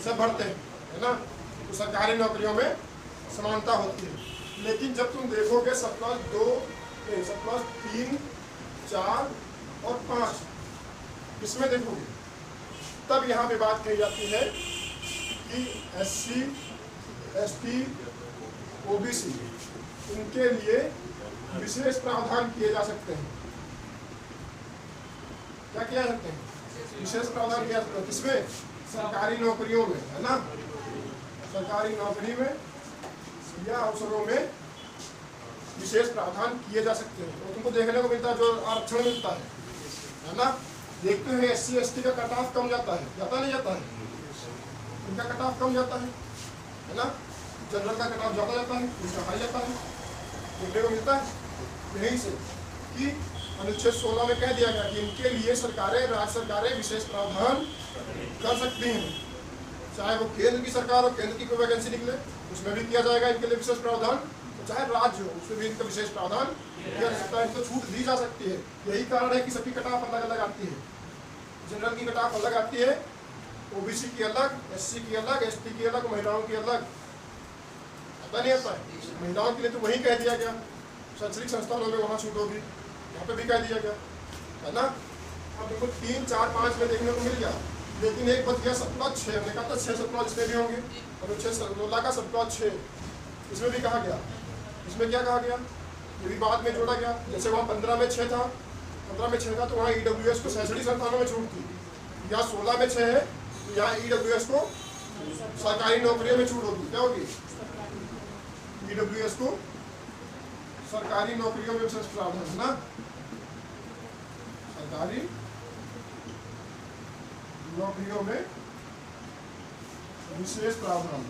सब भरते हैं, है ना? तो सरकारी नौकरियों में समानता होती है। लेकिन जब तुम देखोगे सब क्लॉज 3, 4 और 5 इसमें देखोगे, तब यहाँ पे बात कही जाती है कि SC/ST, OBC इनके लिए विशेष प्रावधान किए जा सकते हैं। क्या किया जा सकते हैं? विशेष प्रावधान किया जाता है। किसमें? सरकारी नौकरियों में, है ना? सरकारी नौकरी में या अवसरों में विशेष प्रावधान किए जा सकते हैं। तो तुमको देखने को मिलता है जो आरक्षण मिलता है ना? देखते हैं SC/ST का कट ऑफ कम जाता है, जाता नहीं जाता है? इनका कट ऑफ कम जाता है ना? जनरल का कट ऑफ ज़्यादा जाता है, इनका हाई जाता है, देखने को मिलता है। यहीं से कि अनुच्छेद 16 में कह दिया गया कि इनके लिए सरकारें, राज्य सरकारें विशेष प्रावधान कर सकती हैं। चाहे वो केंद्र की सरकार हो, केंद्र की कोई वैकेंसी निकले उसमें भी किया जाएगा इनके लिए विशेष प्रावधान, तो चाहे राज्य हो उसमें भी इनका विशेष प्रावधान किया जा सकता है, इनको छूट दी जा सकती है। यही कारण है कि सबकी कट ऑफ अलग अलग आती है। जनरल की कट ऑफ अलग आती है, OBC की अलग, SC की अलग, ST की अलग, महिलाओं की अलग। पता नहीं आता है। महिलाओं के लिए तो वही कह दिया गया, शैक्षणिक संस्थानों में वहाँ छूट होगी, यहाँ पे भी कह दिया गया, है ना? अब देखो 3, 4, 5 में देखने को मिल गया, लेकिन एक बच गया सब क्लॉज 6। हमने कहा था 6 सब क्लॉज इसमें भी होंगे, और 6 16 का सब क्लॉज 6 इसमें भी कहा गया। इसमें क्या कहा गया? ये भी बाद में जोड़ा गया। जैसे वहाँ 15 में 6 था, 15 में 6 था तो वहाँ EWS को शैक्षणिक संस्थानों में छूट थी। यहाँ 16 में 6 है तो यहाँ EWS को सरकारी नौकरियों में छूट होगी। क्या होगी? EWS को सरकारी नौकरियों में विशेष प्रावधान, है ना? सरकारी नौकरियों में विशेष प्रावधान,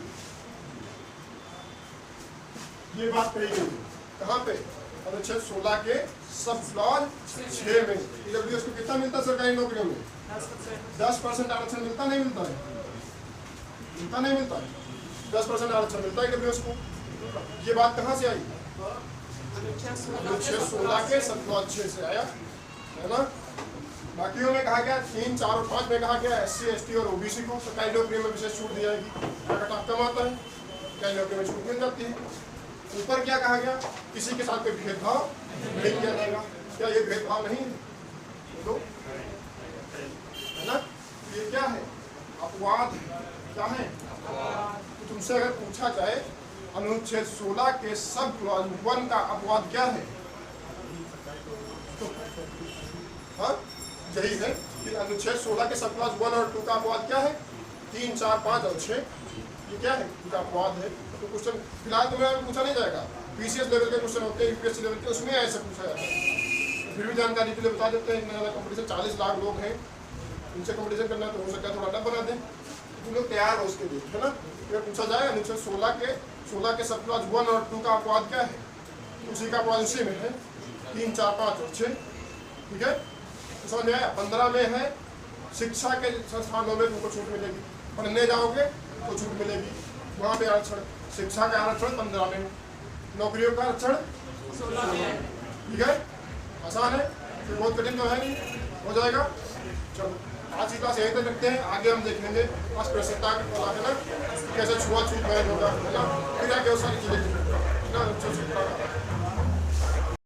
ये बात कही गई है कहाँ पे? अनुच्छेद 16 के सब क्लॉज 6 में। ईडब्ल्यूएस को कितना मिलता है सरकारी नौकरियों में? 10% आरक्षण मिलता नहीं मिलता है? मिलता नहीं मिलता है? 10% आरक्षण मिलता है ईडब्ल्यूएस को। ये बात कहाँ से आई? अनुच्छेद 16 के सब क्लॉज 6 से आया है ना। बाकियों में कहा गया 3, 4 और 5 में कहा गया SC, ST और OBC को सरकारी नौकरियों में विशेष छूट दी जाएगी। कटाव कम आता है, सरकारी नौकरी में छूट मिल जाती है। ऊपर क्या कहा गया? किसी के साथ कोई भेदभाव नहीं किया जाएगा। क्या ये भेदभाव नहीं है? तो है ना, ये क्या है? अपवाद क्या है? तो तुमसे अगर पूछा जाए अनुच्छेद 16 के सब क्लॉज 1 का अपवाद क्या है? तो हाँ यही है कि अनुच्छेद 16 के सब क्लॉज 1 और 2 का अपवाद क्या है? 3, 4, 5 और 6 ये क्या है? इनका अपवाद है। तो क्वेश्चन फिलहाल तुम्हें पूछा नहीं जाएगा। BCS लेवल के क्वेश्चन होते हैं, UPSC लेवल के, उसमें ऐसे पूछा जाता है। फिर भी जानकारी के लिए बता देते हैं, इतना ज़्यादा कॉम्पिटिशन 40 लाख लोग हैं, उनसे कॉम्पिटिशन करना तो हो सकता है थोड़ा टफ बना दें। तुम लोग तैयार हो उसके लिए, है ना। फिर पूछा जाए अनुच्छेद 16 के सब क्लॉज 1 और 2 का अपवाद क्या है? उसी का अपवाद उसी में है 3, 4, 5 और 6। ठीक है, तो समझ में आया। 15 में है शिक्षा के संस्थानों में तुमको छूट मिलेगी, पढ़ने जाओगे तो छूट मिलेगी, वहाँ पे आरक्षण। शिक्षा का आरक्षण 15 में, नौकरियों का आरक्षण 16 में। ठीक है, आसान है, फिर बहुत कठिन तो है नहीं, हो जाएगा। चलो आज की क्लास यहीं तक रखते हैं, आगे हम देखेंगे अस्पृश्यता के है ना, कैसे छुआछूत बैन होगा, है ना, फिर आगे वो सारी चीज़ें, है ना।